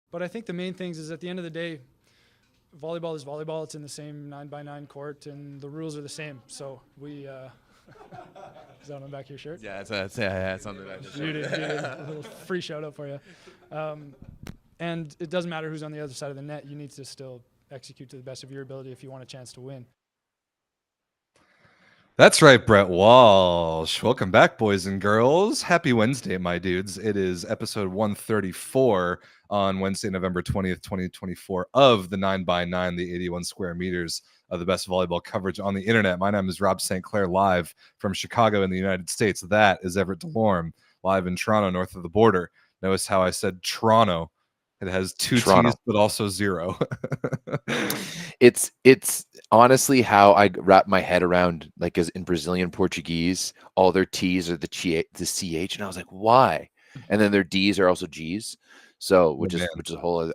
But I think the main things is at the end of the day, volleyball is volleyball. It's in the same 9x9 court, and the rules are the same. So we. Is that on the back of your shirt? Yeah, it's on the back of the shirt. A little free shout out for you. And it doesn't matter who's on the other side of the net. You need to still execute to the best of your ability if you want a chance to win. That's right, Brett Walsh. Welcome back, boys and girls. Happy Wednesday, my dudes. It is episode 134 on Wednesday, November 20th, 2024 of the 9x9, the 81 square meters of the best volleyball coverage on the internet. My name is Rob St. Clair, live from Chicago in the United States. That is Everett Delorme, live in Toronto, north of the border. Notice how I said Toronto. It has two Toronto. T's, but also zero. It's honestly how I wrap my head around, like, as in Brazilian Portuguese, all their T's are the CH, and I was like, why? And then their D's are also G's, so which is a whole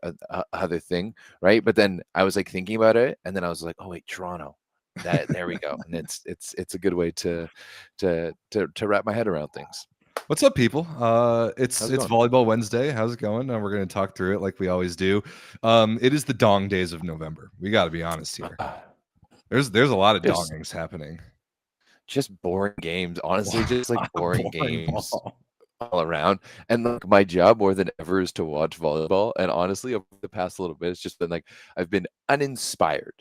other thing, right? But then I was like thinking about it, and then I was like, oh wait, Toronto. There we go, and it's a good way to wrap my head around things. What's up, people? It's Volleyball Wednesday. How's it going? We're going to talk through it like we always do. It is the dong days of November. We got to be honest here. There's a lot of dongings happening. Just boring games, honestly. Just like boring games all around. And like, my job more than ever is to watch volleyball. And honestly, over the past little bit, it's just been like I've been uninspired.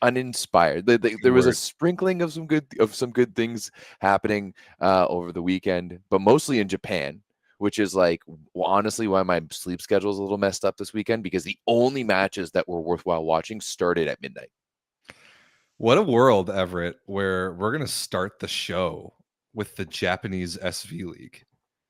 There was a sprinkling of some good things happening over the weekend, but mostly in Japan, which is like honestly why my sleep schedule is a little messed up this weekend, because the only matches that were worthwhile watching started at midnight. What a world, Everett, where we're going to start the show with the Japanese SV League.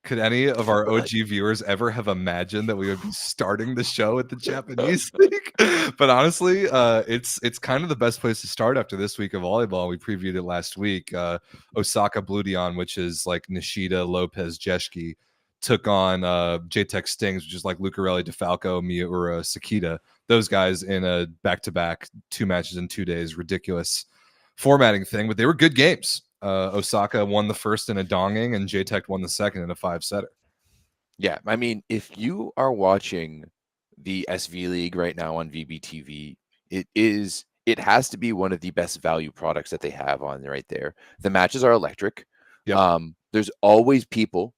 Could any of our OG viewers ever have imagined that we would be starting the show at the Japanese League? But honestly, it's kind of the best place to start after this week of volleyball. We previewed it last week. Osaka Blue Dion, which is like Nishida, Lopez, Jeschke, took on JTech Stings, which is like Lucarelli, DeFalco, Miura, Sakita. Those guys in a back-to-back 2 matches in 2 days. Ridiculous formatting thing, but they were good games. Osaka won the first in a donging, and JTech won the second in a 5-setter. Yeah, I mean, if you are watching the SV League right now on VBTV, it has to be one of the best value products that they have on right there. The matches are electric. Yep. There's always people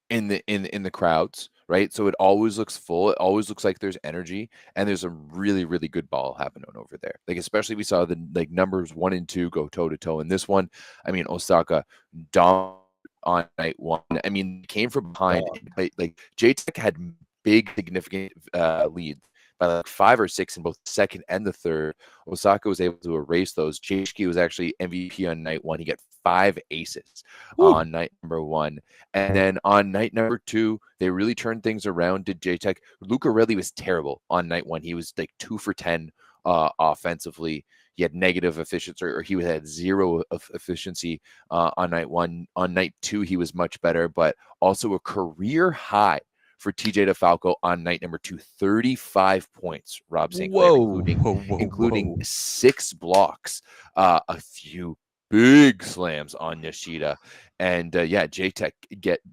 in the crowds, right? So it always looks full. It always looks like there's energy, and there's a really, really good ball happening over there. Like, especially we saw the numbers 1 and 2 go toe to toe in this one. I mean, Osaka dominated on night 1. I mean, came from behind. Like JTech had big, significant lead by like 5 or 6 in both the second and the third. Osaka was able to erase those. Jeschke was actually MVP on night 1. He got 5 aces on night number 1. And then on night number 2, they really turned things around. Did JTech. Lucarelli was terrible on night 1. He was like 2 for 10 offensively. He had negative efficiency, or he had 0 of efficiency on night 1. On night 2, he was much better, but also a career high for TJ DeFalco on night number 2, 35 points, Rob St. Clair, including 6 blocks, a few big slams on Nishida, and JTech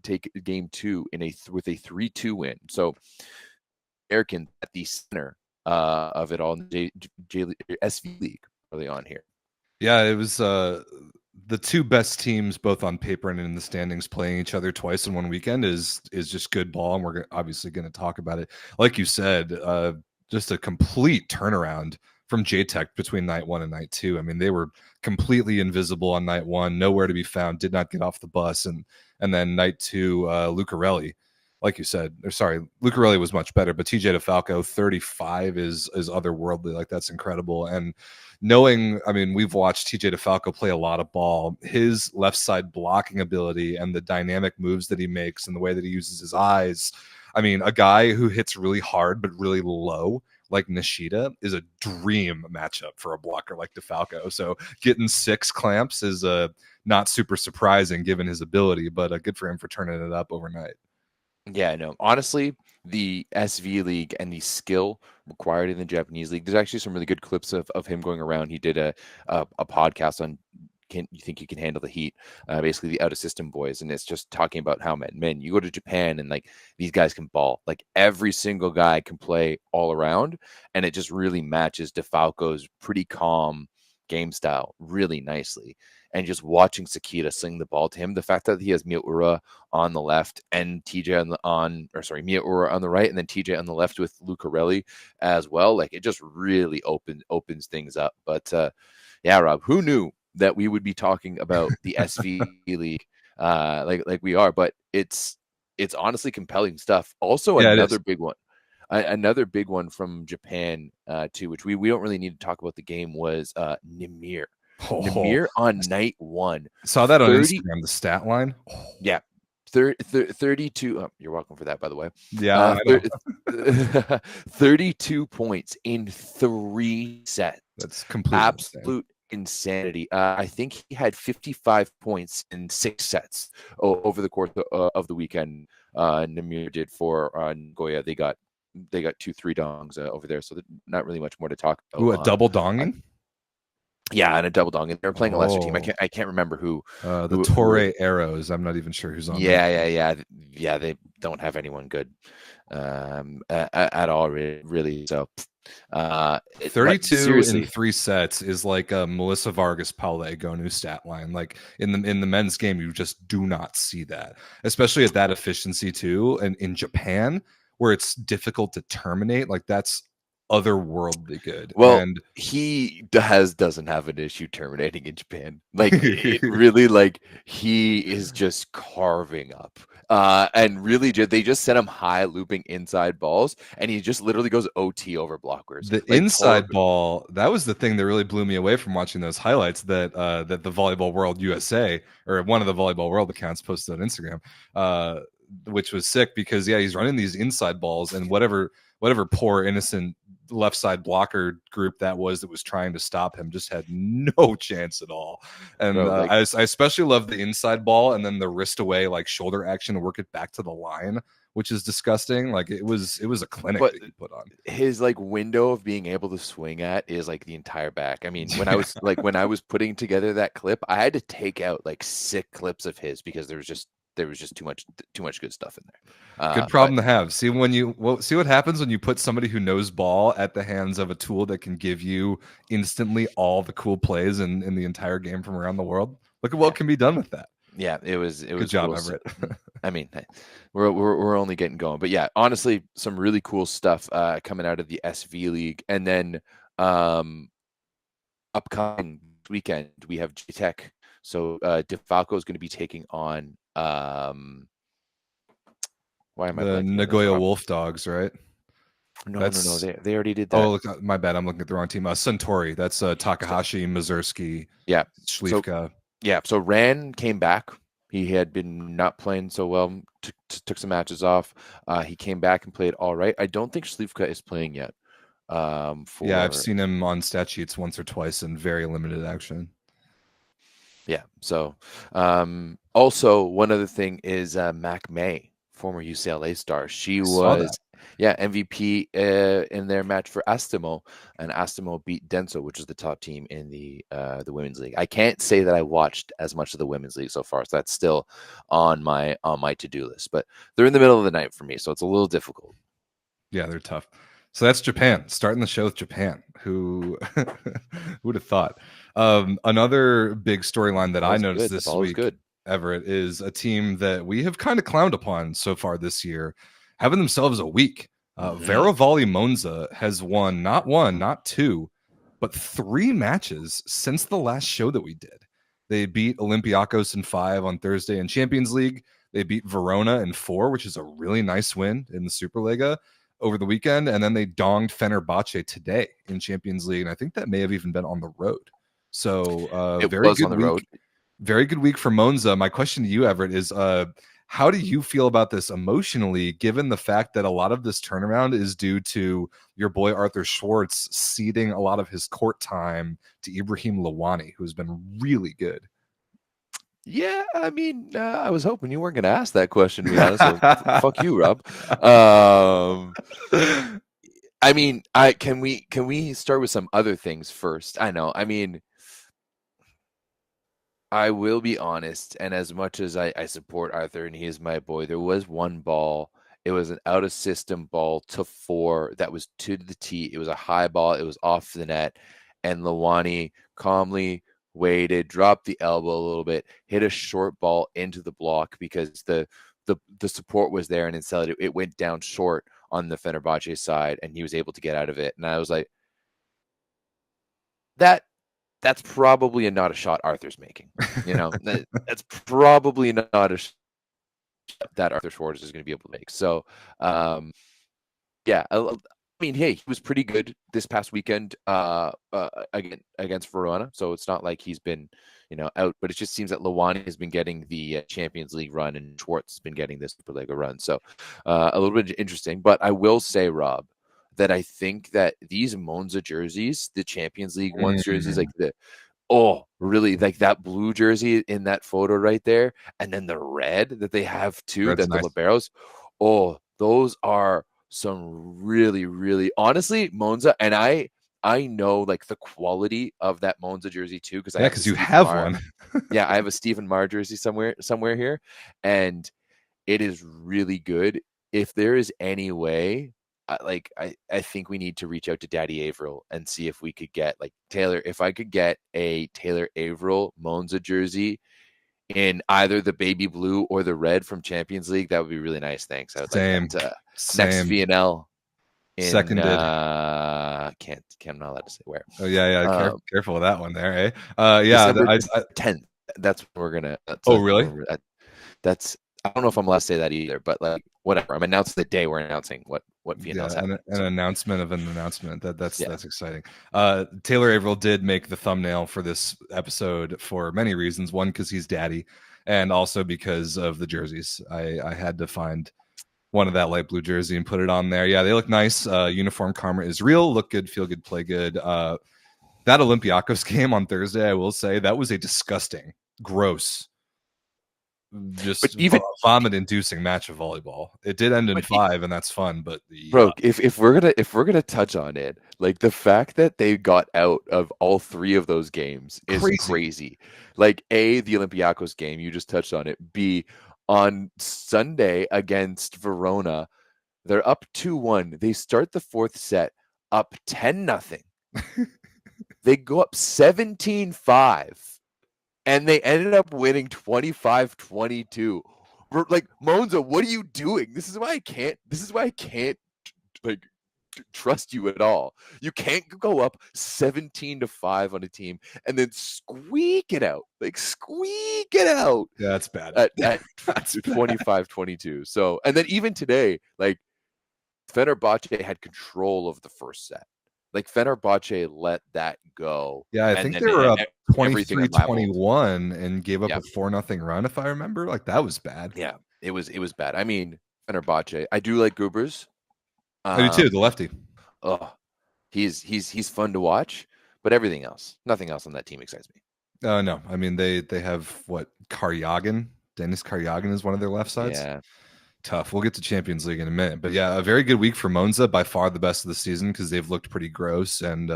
take game 2 with a 3-2 win. So American at the center of it all in the SV League early on here. Yeah, it was the 2 best teams, both on paper and in the standings, playing each other twice in one weekend is just good ball, and we're obviously going to talk about it. Like you said, just a complete turnaround from JTech between night 1 and night 2. I mean, they were completely invisible on night 1, nowhere to be found, did not get off the bus, and then night 2, Lucarelli, like you said, Lucarelli was much better, but TJ DeFalco 35 is otherworldly. Like, that's incredible. And knowing, I mean, we've watched TJ DeFalco play a lot of ball. His left side blocking ability and the dynamic moves that he makes and the way that he uses his eyes. I mean, a guy who hits really hard but really low like Nishida is a dream matchup for a blocker like DeFalco. So getting 6 clamps is not super surprising given his ability, but good for him for turning it up overnight. Yeah, no, honestly, the SV League and the skill required in the Japanese League, there's actually some really good clips of him going around. He did a podcast on you think you can handle the heat, basically the out of system boys. And it's just talking about how men, you go to Japan and like these guys can ball, like every single guy can play all around. And it just really matches DeFalco's pretty calm game style really nicely. And just watching Sakita sling the ball to him, the fact that he has Miura on the left and TJ Miura on the right, and then TJ on the left with Lucarelli as well, like it just really opens things up. But yeah, Rob, who knew that we would be talking about the SV League like we are? But it's honestly compelling stuff. Also, Yeah, another big one. Another big one from Japan too, which we don't really need to talk about the game, was Nimir. Nimir on night one. Saw that on Instagram, the stat line. Yeah. 32. Oh, you're welcome for that, by the way. Yeah. 32 points in 3 sets. That's completely absolute insanity. I think he had 55 points in 6 sets over the course of the weekend. Nimir did for Nagoya. They got 2-3 dongs over there, so not really much more to talk about. Ooh, a double donging? Yeah, and a double dong. And they're playing a lesser team. I can't remember who. The Torre Arrows. I'm not even sure who's on. Yeah. They don't have anyone good at all, really. So 32 in 3 sets is like a Melissa Vargas Paule Egonu stat line. Like in the men's game, you just do not see that, especially at that efficiency too. And in Japan, where it's difficult to terminate, like that's otherworldly good. Well, and he doesn't have an issue terminating in Japan. Like it really, like he is just carving up. And really, they just sent him high looping inside balls, and he just literally goes OT over blockers. The inside ball, that was the thing that really blew me away from watching those highlights that that the Volleyball World USA, or one of the Volleyball World accounts, posted on Instagram, which was sick because he's running these inside balls, and whatever poor innocent left side blocker group that was trying to stop him just had no chance at all. And I especially love the inside ball and then the wrist away, like shoulder action to work it back to the line, which is disgusting. Like it was a clinic that he put on. His like window of being able to swing at is like the entire back. I mean, when I was putting together that clip, I had to take out like 6 clips of his because there was just too much good stuff in there. Good problem to have. See what happens when you put somebody who knows ball at the hands of a tool that can give you instantly all the cool plays in the entire game from around the world. Look at what can be done with that. Yeah, it was good job, cool. Everett. I mean, we're only getting going, but yeah, honestly, some really cool stuff coming out of the SV League, and then upcoming weekend we have JTech. So DeFalco is going to be taking on why am I the Nagoya Wolf Dogs, right? No. They already did that. Oh, look, my bad. I'm looking at the wrong team. Suntory. That's Takahashi, Mazursky, Schlifka. So Ran came back. He had been not playing so well. Took some matches off. He came back and played all right. I don't think Schlifka is playing yet. I've seen him on stat sheets once or twice in very limited action. Yeah. So also one other thing is Mac May, former UCLA star. She was MVP in their match for Astemo, and Astemo beat Denso, which is the top team in the women's league. I can't say that I watched as much of the women's league so far, so that's still on my to-do list. But they're in the middle of the night for me, so it's a little difficult. Yeah, they're tough. So that's Japan. Starting the show with Japan. Who would have thought? Another big storyline that I noticed this week, Everett, is a team that we have kind of clowned upon so far this year, having themselves a week. Vero Volley Monza has won not 1, not 2, but 3 matches since the last show that we did. They beat Olympiacos in 5 on Thursday in Champions League. They beat Verona in 4, which is a really nice win in the SuperLega over the weekend, and then they donged Fenerbahce today in Champions League, and I think that may have even been on the road. So very good week for Monza. My question to you, Everett, is how do you feel about this emotionally, given the fact that a lot of this turnaround is due to your boy Arthur Schwartz ceding a lot of his court time to Ibrahim Lawani, who's been really good? Yeah, I mean, I was hoping you weren't going to ask that question, to be honest. So fuck you, Rob. I mean, can we start with some other things first? I know. I mean, I will be honest, and as much as I support Arthur and he is my boy, there was one ball. It was an out of system ball to 4 that was to the tee. It was a high ball. It was off the net, and Lawani calmly waited, dropped the elbow a little bit, hit a short ball into the block because the support was there, and instead it went down short on the Fenerbahce side, and he was able to get out of it. And I was like, that's probably not a shot Arthur's making. That's probably not a shot that Arthur Schwartz is going to be able to make. So, yeah, I mean, hey, he was pretty good this past weekend against Verona. So it's not like he's been, out. But it just seems that Lawani has been getting the Champions League run and Schwartz has been getting this SuperLega run. So a little bit interesting. But I will say, Rob, that I think that these Monza jerseys, the Champions League ones jerseys, like really like that blue jersey in that photo right there, and then the red that they have too, Red's that nice. the liberos, those are some really, really, honestly, Monza, and I know like the quality of that Monza jersey too, because you have one. Yeah, I have a Stephen Marr jersey somewhere here, and it is really good. If there is any way, I think we need to reach out to Daddy Averill and see if we could get like Taylor. If I could get a Taylor Averill Monza jersey in either the baby blue or the red from Champions League, that would be really nice. Thanks. I would like that. Next VNL. Seconded. I'm not allowed to say where. Oh yeah. Careful with that one there, eh? Yeah. December 10th. That's what we're gonna. Really? I don't know if I'm allowed to say that either, but like whatever. I'm announcing the day we're announcing what VNL's happening. An announcement of an announcement. That's exciting. Taylor Averill did make the thumbnail for this episode for many reasons. One, because he's daddy, and also because of the jerseys. I had to find one of that light blue jersey and put it on there. Yeah, they look nice. Uniform karma is real. Look good, feel good, play good. That Olympiacos game on Thursday, I will say, that was a disgusting, gross, just even vomit-inducing match of volleyball. It did end in 5, and that's fun. But if we're gonna touch on it, like the fact that they got out of all 3 of those games is crazy. Like the Olympiacos game, you just touched on it. B, on Sunday against Verona, they're up 2-1. They start the 4th set up 10-0. They go up 17-5. And they ended up winning 25-22. We're like, Monza, what are you doing? This is why I can't like trust you at all. You can't go up 17-5 on a team and then squeak it out. Yeah, that's bad. At 25-22. So, and then even today, like Fenerbahce had control of the first set. Like Fenerbahce let that go. Yeah, I think they were up 23-21 and gave up a 4-0 run, if I remember. Like that was bad. Yeah, it was bad. I mean, Fenerbahce. I do like Gubers. I do too, the lefty. Oh, he's fun to watch, but nothing else on that team excites me. No, I mean they have what, Karyagin? Dennis Karyagin is one of their left sides. Yeah. Tough. We'll get to Champions League in a minute, but yeah, a very good week for Monza, by far the best of the season because they've looked pretty gross, and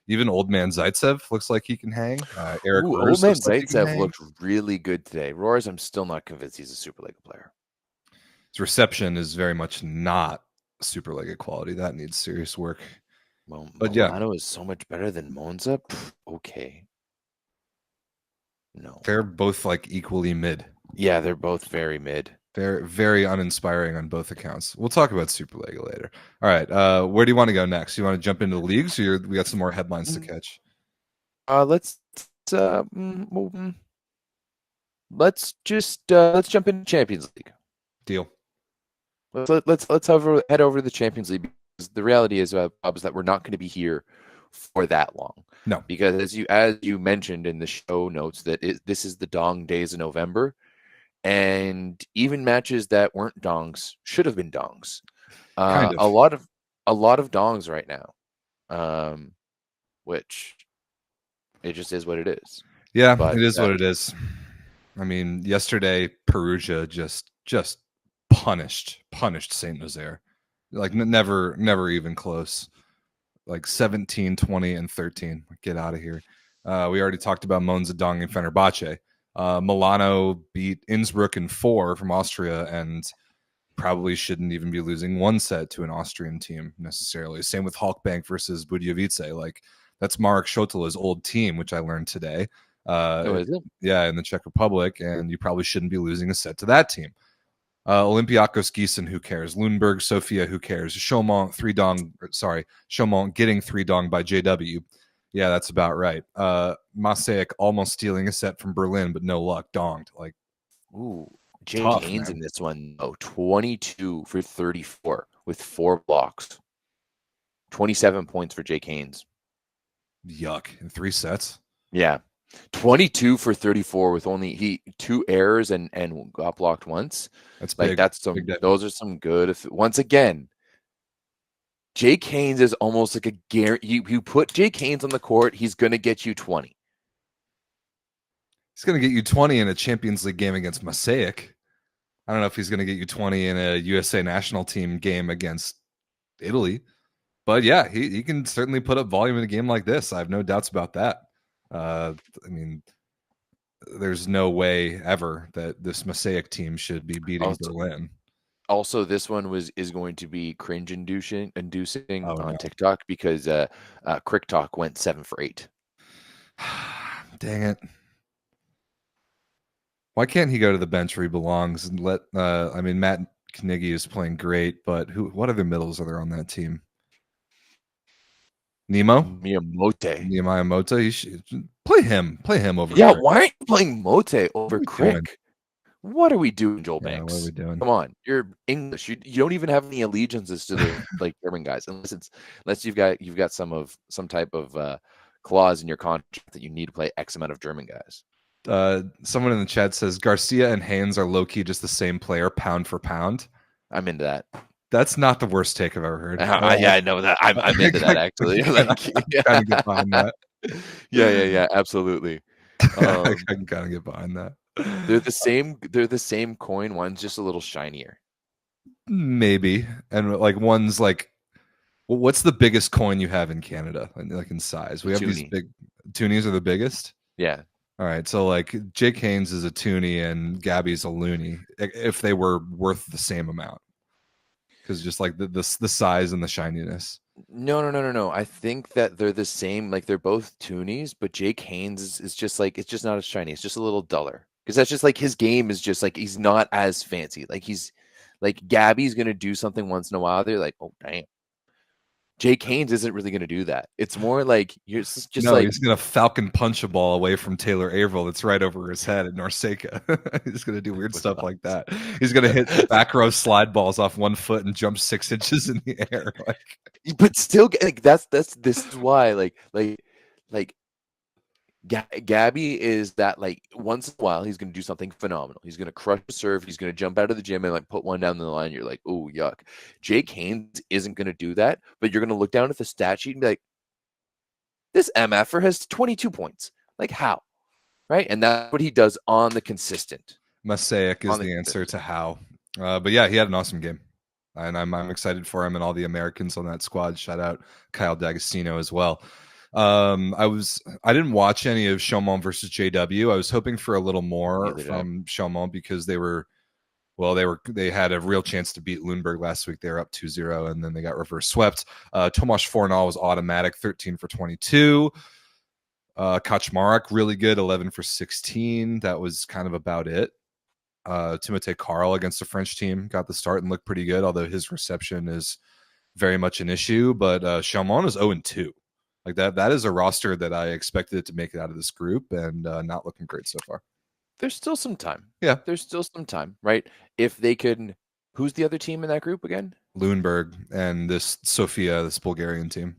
even old man Zaitsev looks like he can hang. Eric old man Zaitsev looked really good today. Roars, I'm still not convinced he's a SuperLega player. His reception is very much not SuperLega quality. That needs serious work. Well, but Milano is so much better than Monza. Okay. No, they're both like equally mid. Yeah, they're both very mid. They're very uninspiring on both accounts. We'll talk about SuperLega later. All right, where do you want to go next? You want to jump into the leagues, or we got some more headlines to catch? Let's jump into Champions League. Deal. Let's head over to the Champions League, because the reality is, Bob, is that we're not going to be here for that long. No, because as you mentioned in the show notes, that this is the dong days of November. And even matches that weren't dongs should have been dongs. Kind of. A lot of dongs right now, which it just is what it is. Yeah, but it is what it is. I mean, yesterday Perugia just punished Saint Nazaire, like never even close. Like 17, 20, and 13. Get out of here. We already talked about Monza, Dong, and Fenerbahce. Milano beat Innsbruck in 4 from Austria and probably shouldn't even be losing 1 set to an Austrian team necessarily. Same with Halkbank versus Budějovice. Like, that's Marek Schotela's old team, which I learned today. Is it? Yeah, in the Czech Republic, and you probably shouldn't be losing a set to that team. Olympiakos Gießen, who cares? Lundberg, Sofia, who cares? Chaumont getting 3 dong by JW. Yeah, that's about right. Masek almost stealing a set from Berlin, but no luck, donged. Like, Ooh, Jake tough, Haynes man. in this one, 22 for 34 with 4 blocks. 27 points for Jake Haynes. Yuck. In 3 sets? Yeah. 22 for 34 with only 2 errors and got blocked once. That's like big. that's some Big those are some good. Once again, Jake Haynes is almost like a guarantee. You put Jake Haynes on the court, he's gonna get you 20. He's going to get you 20 in a Champions League game against Masek. I don't know if he's going to get you 20 in a USA national team game against Italy. But yeah, he can certainly put up volume in a game like this. I have no doubts about that. I mean, there's no way ever that this Masek team should be beating Berlin. Also, this one is going to be cringe inducing on TikTok because Crick Talk went 7 for 8. Dang it. Why can't he go to the bench where he belongs and let I mean, Matt Knigge is playing great, but what other middles are there on that team? Nehemiah Mota. You should play him over Crick. Crick. Why aren't you playing Mote over Crick? What are we doing, Joel Banks? What are we doing? Come on, you're English. You don't even have any allegiances to the like German guys, unless you've got some type of clause in your contract that you need to play X amount of German guys. Someone in the chat says Garcia and Haynes are low-key just the same player, pound for pound. I'm into that. That's not the worst take I've ever heard. Yeah, I know that. I'm into that actually. Kind of get behind that. Yeah, absolutely. I can kind of get behind that. They're the same coin. One's just a little shinier. Maybe, and like one's like, well, what's the biggest coin you have in Canada? Like in size, we have these big toonies are the biggest. Yeah. All right, so like Jake Haynes is a toonie and Gabby's a loony if they were worth the same amount, because just like the size and the shininess. No. I think that they're the same. Like they're both toonies, but Jake Haynes is just like it's just not as shiny. It's just a little duller because that's just like his game is just like he's not as fancy. Like he's like Gabby's gonna do something once in a while. They're like, oh damn. Jake Haynes isn't really going to do that. It's more like you're just like he's going to falcon punch a ball away from Taylor Averill that's right over his head at Norseka. He's going to do weird stuff like that. He's going to hit back row slide balls off 1 foot and jump 6 inches in the air. But still, like this is why like Gabby is that like once in a while he's going to do something phenomenal. He's going to crush a serve. He's going to jump out of the gym and like put one down the line. You're like, oh yuck. Jake Haynes isn't going to do that, but you're going to look down at the stat sheet and be like, this MFer has 22 points. Like how? Right? And that's what he does on the consistent. Masek is the answer to how. But yeah, he had an awesome game. And I'm excited for him and all the Americans on that squad. Shout out Kyle D'Agostino as well. I didn't watch any of Chaumont versus JW. I was hoping for a little more from Chaumont because they had a real chance to beat Lundberg last week. They were up 2-0 and then they got reverse swept. Tomasz Fornal was automatic, 13 for 22. Kaczmarek really good, 11 for 16. That was kind of about it. Timothée Carl against the French team got the start and looked pretty good, although his reception is very much an issue. But Chaumont is 0-2. Like that is a roster that I expected it to make it out of this group, and not looking great so far. There's still some time. Yeah. There's still some time, right? If they could, who's the other team in that group again? Lundberg and this Sofia, this Bulgarian team.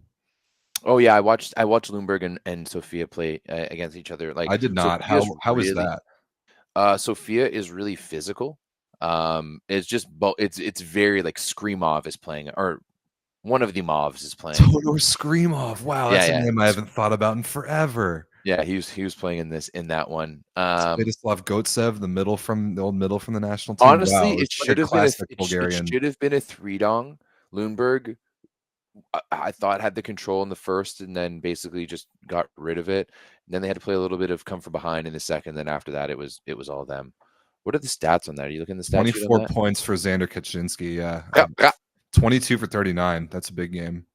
Oh yeah, I watched Lundberg and Sofia play against each other. Like I did not. How is that? Sofia is really physical. It's just it's very like Screamov is playing, or one of the Mavs is playing. Todor Screamov. Wow, that's a name I haven't thought about in forever. Yeah, he was playing in that one. Svetoslav Gotsev, the old middle from the national team. Honestly, wow, it should have been a 3-dong. Lundberg, I thought had the control in the first, and then basically just got rid of it. And then they had to play a little bit of come from behind in the second. Then after that, it was all them. What are the stats on that? Are you looking at the stat sheet on 24 that? points for Xander Kaczynski. Yeah. Yeah. 22 for 39. That's a big game.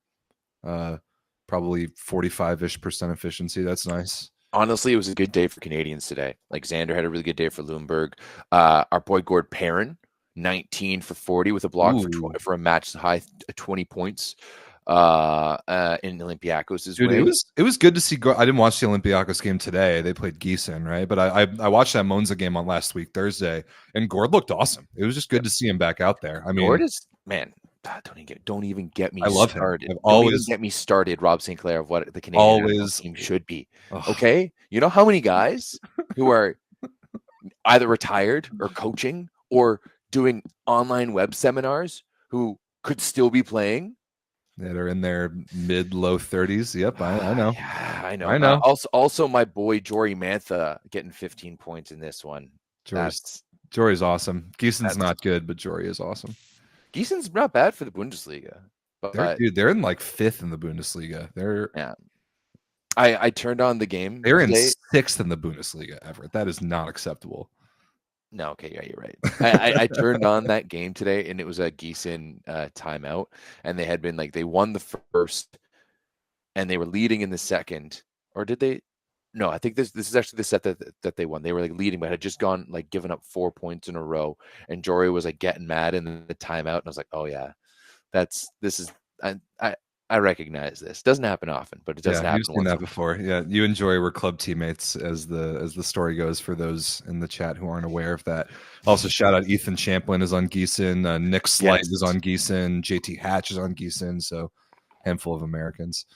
Probably 45-ish% efficiency. That's nice. Honestly, it was a good day for Canadians today. Like Xander had a really good day for Lundberg. Our boy Gord Perrin, 19 for 40 with a block for a match high 20 points. In Olympiacos' Dude, way. it was good to see. I didn't watch the Olympiacos game today. They played Gießen, right? But I watched that Monza game on last week Thursday, and Gord looked awesome. It was just good to see him back out there. I mean, Gord is, man. Don't even get me I love started. him. Don't even get me started, Rob St. Clair, of what the Canadian national team should be. Okay, you know how many guys who are either retired or coaching or doing online web seminars who could still be playing that are in their mid-low 30s. Yep, I know. Yeah, I know. I know. Also, my boy Jory Mantha getting 15 points in this one. Jory's awesome. Giesen's not good, but Jory is awesome. Giesen's not bad for the Bundesliga. But they're in like 5th in the Bundesliga. I turned on the game. They're in 6th in the Bundesliga, Everett. That is not acceptable. No, okay, yeah, you're right. I turned on that game today, and it was a Gießen timeout, and they had been they won the first, and they were leading in the second, or did they? No, I think this is actually the set that they won. They were leading, but had just gone given up 4 points in a row, and Jory was getting mad in the timeout, and I was like, oh yeah, I recognize this. Doesn't happen often, but it doesn't happen. You've seen that before. Yeah, you and Jory were club teammates, as the story goes. For those in the chat who aren't aware of that, also shout out Ethan Champlin is on Gießen, Nick Slight is on Gießen, JT Hatch is on Gießen. So handful of Americans.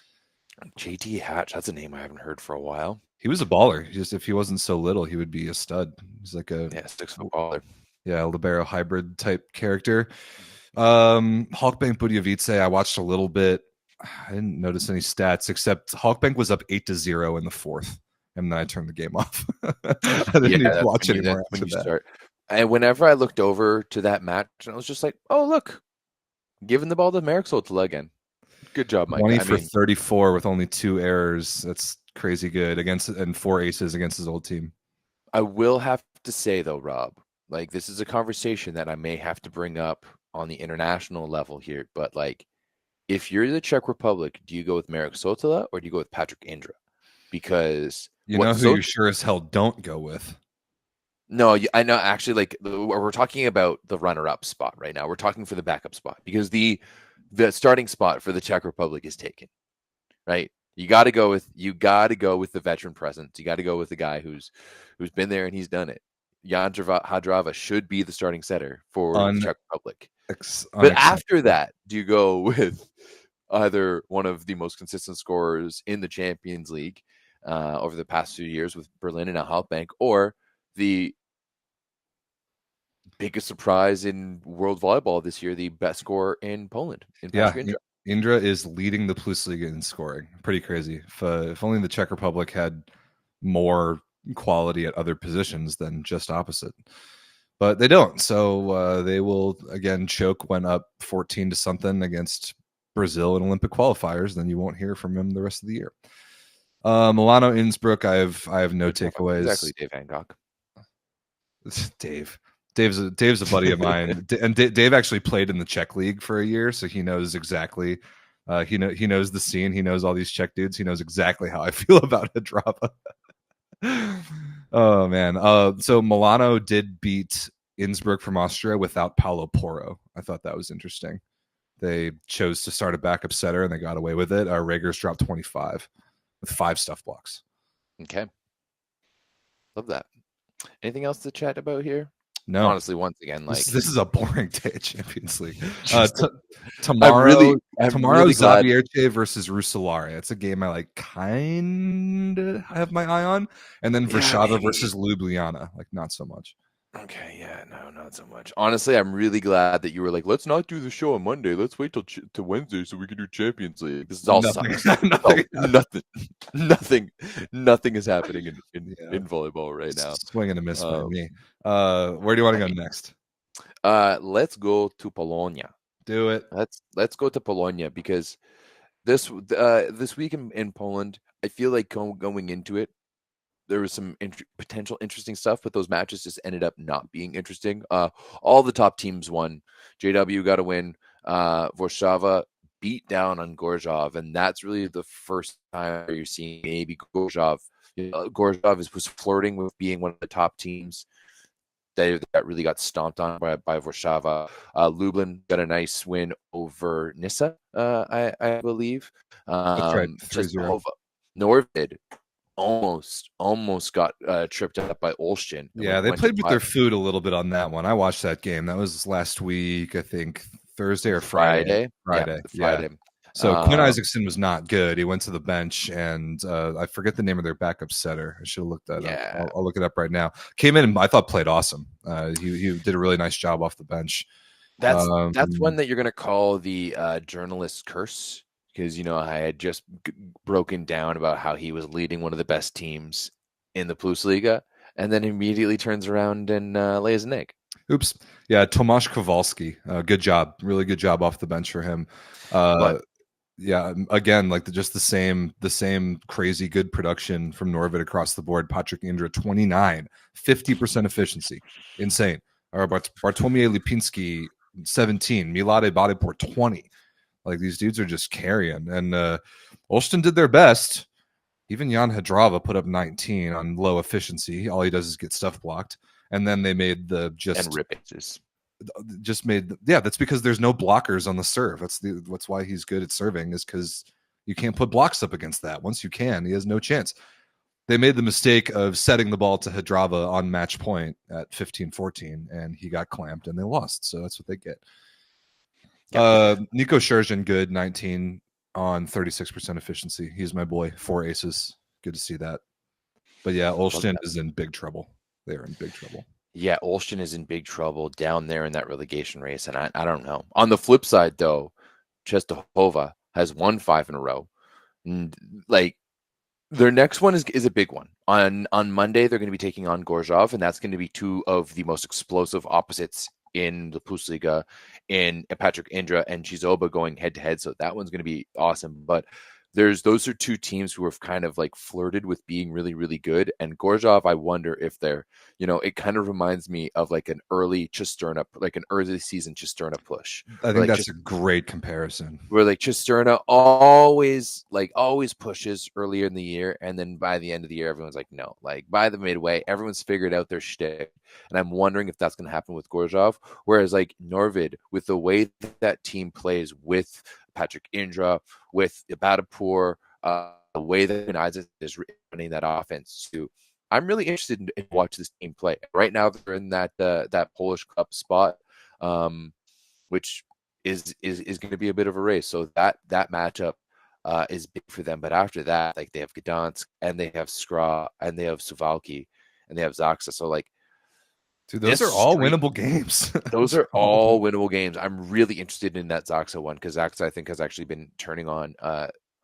JT Hatch, that's a name I haven't heard for a while. He was a baller. If he wasn't so little, he would be a stud. He's like a 6-foot baller. Yeah, libero hybrid type character. Halkbank Budjovice, I watched a little bit. I didn't notice any stats except Halkbank was up 8-0 in the fourth, and then I turned the game off. I didn't even watch anymore after that. And whenever I looked over to that match, I was just like, "Oh, look, giving the ball to Marek Soltala again. Good job, Mike." 20 for 34 with only 2 errors. That's crazy good and 4 aces against his old team. I will have to say though, Rob, this is a conversation that I may have to bring up on the international level here, but if you're the Czech Republic, do you go with Marek Soltala or do you go with Patrick Indra? Because you know who you sure as hell don't go with. No, I know. Actually, we're talking about the runner-up spot right now. We're talking for the backup spot because the starting spot for the Czech Republic is taken. Right? You got to go with the veteran presence. You got to go with the guy who's been there and he's done it. Jan Hadrava should be the starting setter for the Czech Republic. But after that, do you go with either one of the most consistent scorers in the Champions League over the past few years with Berlin and Halkbank, or the biggest surprise in world volleyball this year, the best scorer in Poland? Indra is leading the PlusLiga in scoring. Pretty crazy. If only the Czech Republic had more quality at other positions than just opposite. But they don't, so they will again choke. Went up 14-something against Brazil in Olympic qualifiers. Then you won't hear from him the rest of the year. Milano Innsbruck, I have no takeaways. Exactly, Dave Hancock. Dave's a buddy of mine, and Dave actually played in the Czech league for a year, so he knows exactly. He knows the scene. He knows all these Czech dudes. He knows exactly how I feel about Hadrava. Oh man. So Milano did beat Innsbruck from Austria without Paolo Porro. I thought that was interesting. They chose to start a backup setter and they got away with it. Regers dropped 25 with 5 stuff blocks. Okay. Love that. Anything else to chat about here? No. Honestly, once again, this is a boring day at Champions League. Tomorrow, tomorrow Zavierce versus Rusolare. It's a game I kind of have my eye on. And then Warszawa versus Ljubljana. Not so much. Okay, yeah, no, not so much. Honestly, I'm really glad that you were let's not do the show on Monday. Let's wait till Wednesday so we can do Champions League. This is all sucks. Nothing is happening in volleyball right now. Swing and a miss by me. Where do you want to go next? Let's go to Bologna. Do it. Let's go to Polonia, because this week in Poland, I feel like going into it, there was some potential interesting stuff, but those matches just ended up not being interesting. All the top teams won. JW got a win. Warszawa beat down on Gorzów, and that's really the first time you're seeing maybe Gorzów. Gorzów was flirting with being one of the top teams. That really got stomped on by Warszawa. Lublin got a nice win over Nysa, I believe. That's right. 3-0. Norvid almost got tripped up by Olsztyn. Yeah, they played with their food a little bit on that one. I watched that game. That was last week, I think Thursday or Friday. Friday. Yeah. So Quinn Isaacson was not good. He went to the bench, and I forget the name of their backup setter. I should have looked that up. I'll look it up right now. Came in and I thought played awesome. He did a really nice job off the bench. That's one that you're going to call the journalist's curse, because I had just broken down about how he was leading one of the best teams in the PlusLiga, and then immediately turns around and lays an egg. Oops. Yeah, Tomasz Kowalski. Good job. Really good job off the bench for him. Yeah, again, like just the same crazy good production from Norvid across the board. Patrick Indra, 29, 50% efficiency. Insane. Bartłomiej Lipinski, 17. Milade Badipor, 20. Like, these dudes are just carrying. And Olsztyn did their best. Even Jan Hadrava put up 19 on low efficiency. All he does is get stuff blocked. And then they made and rip it. That's because there's no blockers on the serve. That's why he's good at serving, is because you can't put blocks up against that. Once you can, he has no chance. They made the mistake of setting the ball to Hadrava on match point at 15-14, and he got clamped and they lost. So that's what they get. Nico Scherzen, good, 19 on 36% efficiency. He's my boy. 4 aces. Good to see that. But yeah, Olsztyn is in big trouble. They're in big trouble. Yeah, Olsztyn is in big trouble down there in that relegation race, and I don't know. On the flip side, though, Częstochowa has won 5 in a row. And, like, their next one is a big one. On Monday, they're going to be taking on Gorzów, and that's going to be 2 of the most explosive opposites in the PlusLiga, in Patrick Indra and Chizoba going head-to-head, so that one's going to be awesome. But those are 2 teams who have kind of like flirted with being really, really good. And Gorzów, I wonder if they're, it kind of reminds me of like an early Cisterna, like an early season Cisterna push. I think that's a great comparison. Where like Cisterna always pushes earlier in the year, and then by the end of the year, everyone's like, no. Like by the midway, everyone's figured out their shtick. And I'm wondering if that's going to happen with Gorzów. Whereas like Norvid, with the way that team plays with Patrick Indra, with Badipor, the way that Isaac is running that offense too. I'm really interested in watch this team play. Right now, they're in that Polish Cup spot, which is going to be a bit of a race. So that matchup is big for them. But after that, like they have Gdansk, and they have Skra, and they have Suwałki, and they have Zaksa. So like, dude, those are all winnable games. Those are all winnable games. I'm really interested in that Zaksa one, because Zaksa, I think, has actually been turning on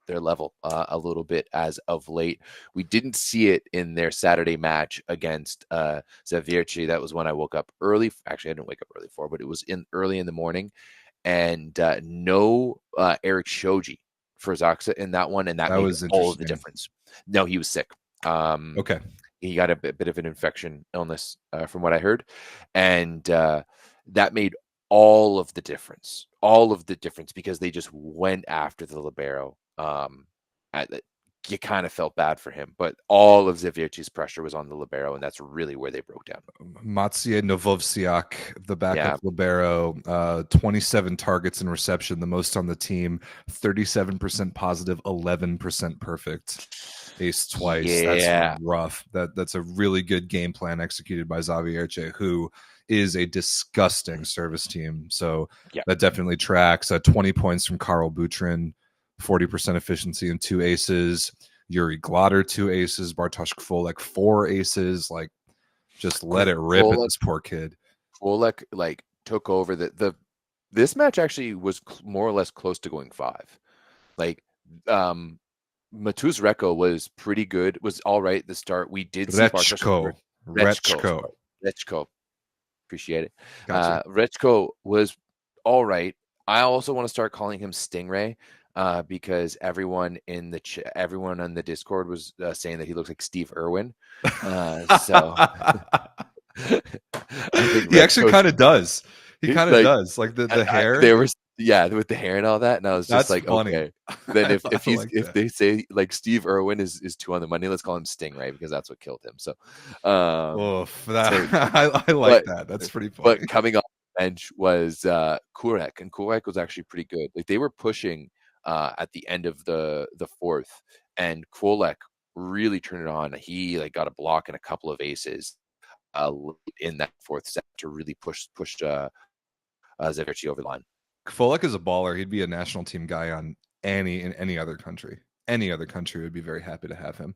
their level a little bit as of late. We didn't see it in their Saturday match against Zawiercie. That was when I woke up early. Actually, I didn't wake up early for, but it was early in the morning. And no Eric Shoji for Zaksa in that one, and that made all of the difference. No, he was sick. Okay. He got a bit of an infection illness from what I heard. And that made all of the difference, because they just went after the libero. You kind of felt bad for him, but all of Zawiercie's pressure was on the libero, and that's really where they broke down. Maciej Nowowsiak, the backup libero, 27 targets and reception, the most on the team, 37% positive, 11% perfect. Ace twice. Yeah. That's rough. That's a really good game plan executed by Zawiercie, who is a disgusting service team. So that definitely tracks. 20 points from Karl Butrin, 40% efficiency and 2 aces. Yuri Glotter, 2 aces. Bartosz Kwolek, 4 aces. Like, just let it rip at this poor kid. Kwolek like took over this match. Actually was more or less close to going 5. Like Matus Reko was pretty good, was all right at the start. We did see Rechko. Appreciate it. Gotcha. Rechko was all right. I also want to start calling him Stingray because everyone in the everyone on the Discord was saying that he looks like Steve Irwin. So I think He Red actually Coach, kind of does. He kind of like does. Like the hair. they were, yeah, with the hair and all that, and I was just That's like, funny. okay. Then if I he's like if that. they say like Steve Irwin is 2 on the money, let's call him Stingray because that's what killed him. So, Oof, so I like but that. That's pretty but funny. coming off the bench was Kurek, and Kurek was actually pretty good. Like they were pushing at the end of the fourth, and Kurek really turned it on. He like got a block and a couple of aces late in that fourth set to really pushed Zaverchi over the line. Kfolek is a baller. He'd be a national team guy in any other country. Any other country would be very happy to have him.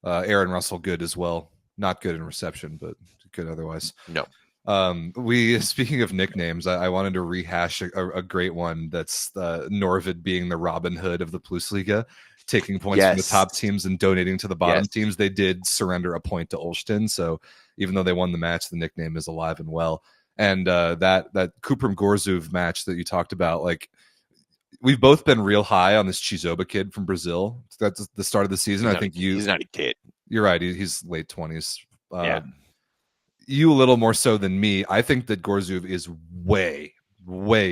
Aaron Russell, good as well. Not good in reception, but good otherwise. No. Speaking of nicknames, I wanted to rehash a great one. That's Norvid being the Robin Hood of the PlusLiga, taking points from the top teams and donating to the bottom teams. They did surrender a point to Olsztyn, so even though they won the match, the nickname is alive and well. And that Kuprum Gorzuv match that you talked about, like we've both been real high on this Chizoba kid from Brazil. That's the start of the season. I think he's not a kid. You're right. He's late 20s. Yeah. You a little more so than me. I think that Gorzuv is way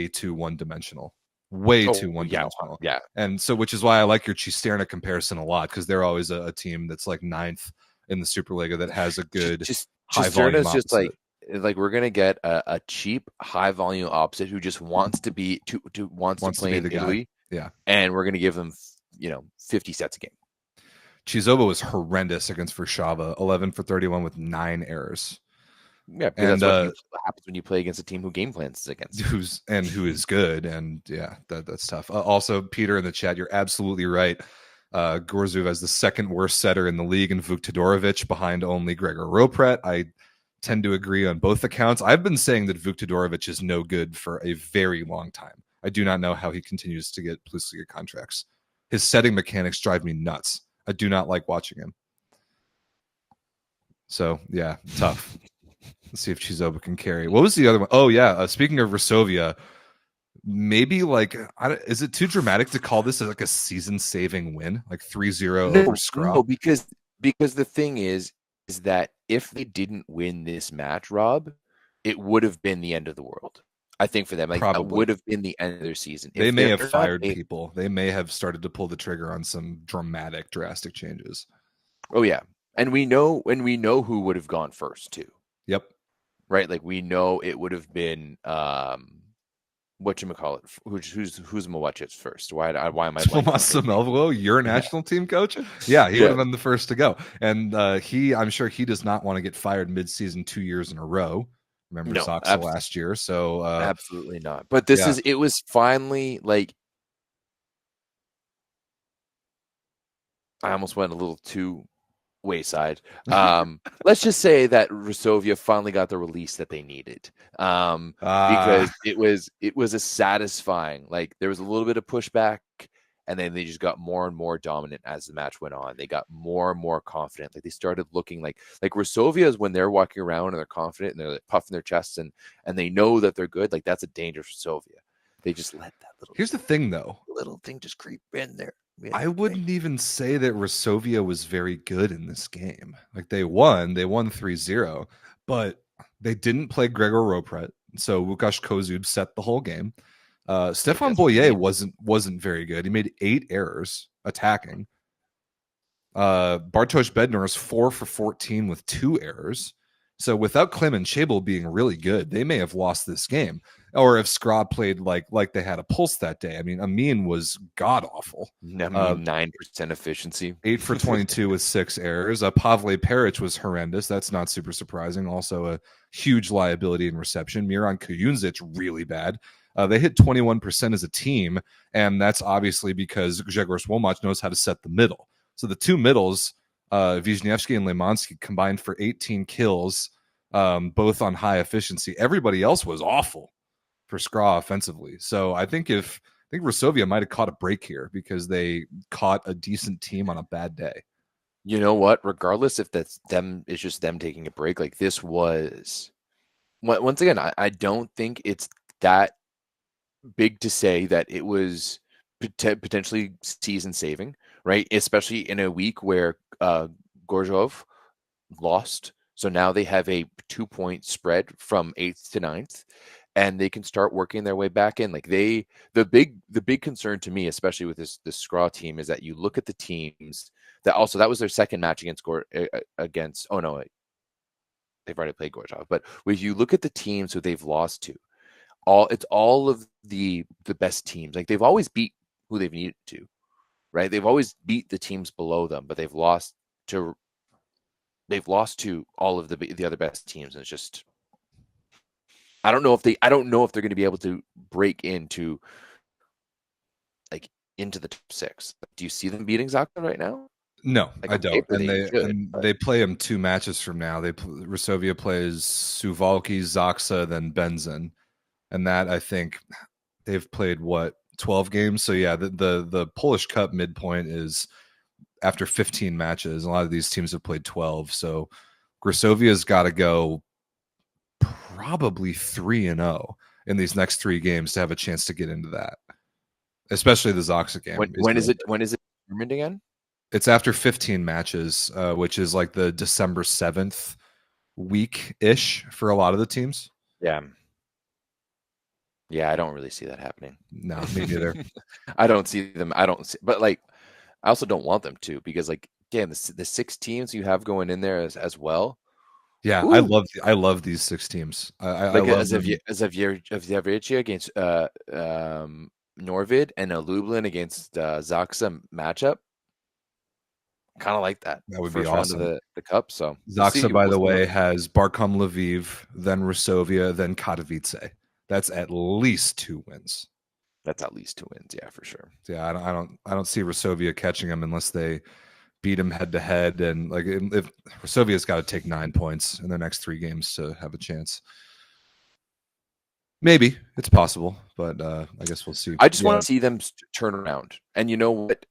too one-dimensional. Too one-dimensional. Yeah. And so, which is why I like your Cisterna comparison a lot, because they're always a team that's like 9th in the SuperLega that has a good high volume opposite. Just like we're gonna get a cheap high volume opposite who just wants to be wants to play in Italy. Yeah. And we're gonna give them 50 sets a game. Chizoba was horrendous against Warsaw, 11 for 31 with 9 errors. Yeah, and that's what happens when you play against a team who game plans against. Who is good, and yeah, that's tough. Also, Peter in the chat, you're absolutely right. Gorzuv has the second worst setter in the league, and Vuk Todorovic behind only Gregor Ropret. I tend to agree on both accounts. I've been saying that Vuk Todorovic is no good for a very long time. I do not know how he continues to get PlusLiga contracts. His setting mechanics drive me nuts. I do not like watching him. So yeah, tough. Let's see if Chizoba can carry. What was the other one? Oh yeah, speaking of Resovia, maybe like is it too dramatic to call this like a season-saving win, like 3-0 over Scrop? No, because the thing is that if they didn't win this match, Rob, it would have been the end of the world. I think for them, like it would have been the end of their season. They may have fired people. They may have started to pull the trigger on some drastic changes. Oh yeah, and we know who would have gone first too. Yep. Right, like we know it would have been whatchamacallit, who's Mwachit's first. Why am I Melville, your national team coach? Yeah, he would have been the first to go. And I'm sure he does not want to get fired mid-season 2 years in a row. Remember Soxa last year? So absolutely not. But this it was finally like I almost went a little too wayside. Let's just say that Resovia finally got the release that they needed. Because it was a satisfying, like there was a little bit of pushback and then they just got more and more dominant as the match went on. They got more and more confident. Like they started looking like Resovia is when they're walking around and they're confident and they're like puffing their chests and they know that they're good. Like that's a dangerous Resovia. They just let that little. Here's the thing, though. Little thing just creep in there. I wouldn't even say that Resovia was very good in this game. Like they won 3-0, but they didn't play Gregor Ropret. So Łukasz Kozub set the whole game. Stefan Boyer wasn't very good. He made 8 errors attacking. Bartosz Bednar is 4 for 14 with 2 errors. So without Clement Chable being really good, they may have lost this game. Or if Scrod played like they had a pulse that day. I mean, Amin was god awful. 9% efficiency. 8 for 22 with 6 errors. Pavle Peric was horrendous. That's not super surprising. Also a huge liability in reception. Miran Kujundžić really bad. They hit 21% as a team, and that's obviously because Grzegorz Łomacz knows how to set the middle. So the two middles, Wisniewski and Lemanski, combined for 18 kills, both on high efficiency. Everybody else was awful for Skra offensively. So I think Resovia might have caught a break here because they caught a decent team on a bad day. You know what? Regardless if that's them, it's just them taking a break. Like this was, once again, I don't think it's that big to say that it was potentially season saving, right? Especially in a week where Gorjov lost. So now they have a 2-point spread from 8th to 9th, and they can start working their way back in. Like the big concern to me, especially with this Scraw team, is that you look at the teams that was their second match against oh no, they've already played Gorjov. But when you look at the teams who they've lost to, it's all of the best teams. Like they've always beat who they've needed to, right? They've always beat the teams below them, but they've lost to all of the other best teams. And it's just, I don't know if they're going to be able to break into the top 6. Do you see them beating Zagreb right now? No, Like, I don't. paper, And they play them 2 matches from now. Resovia plays Suwałki, Zaksa, then Benzin, and that I think they've played 12 games. So yeah, the Polish Cup midpoint is after 15 matches. A lot of these teams have played 12. So Grisovia's got to go probably 3-0 in these next 3 games to have a chance to get into that. Especially the Zaksa game. When is it determined again? It's after 15 matches, which is like the December 7th week-ish for a lot of the teams. Yeah. Yeah, I don't really see that happening. No, me neither. I don't see them. But like, I also don't want them to, because like, damn, the 6 teams you have going in there as well. Yeah, Ooh. I love these 6 teams. I love Zaviercia against Norvid and a Lublin against Zaksa matchup. Kind of like that. That would be First round awesome. of the cup. So Zaksa, by the way, has Barkom Lviv, then Resovia, then Katowice. That's at least 2 wins. That's at least 2 wins, yeah, for sure. Yeah, I don't see Resovia catching them unless they beat them head to head. And like, if Resovia's got to take 9 points in their next 3 games to have a chance. Maybe it's possible, but I guess we'll see. I just want to see them turn around. And you know what?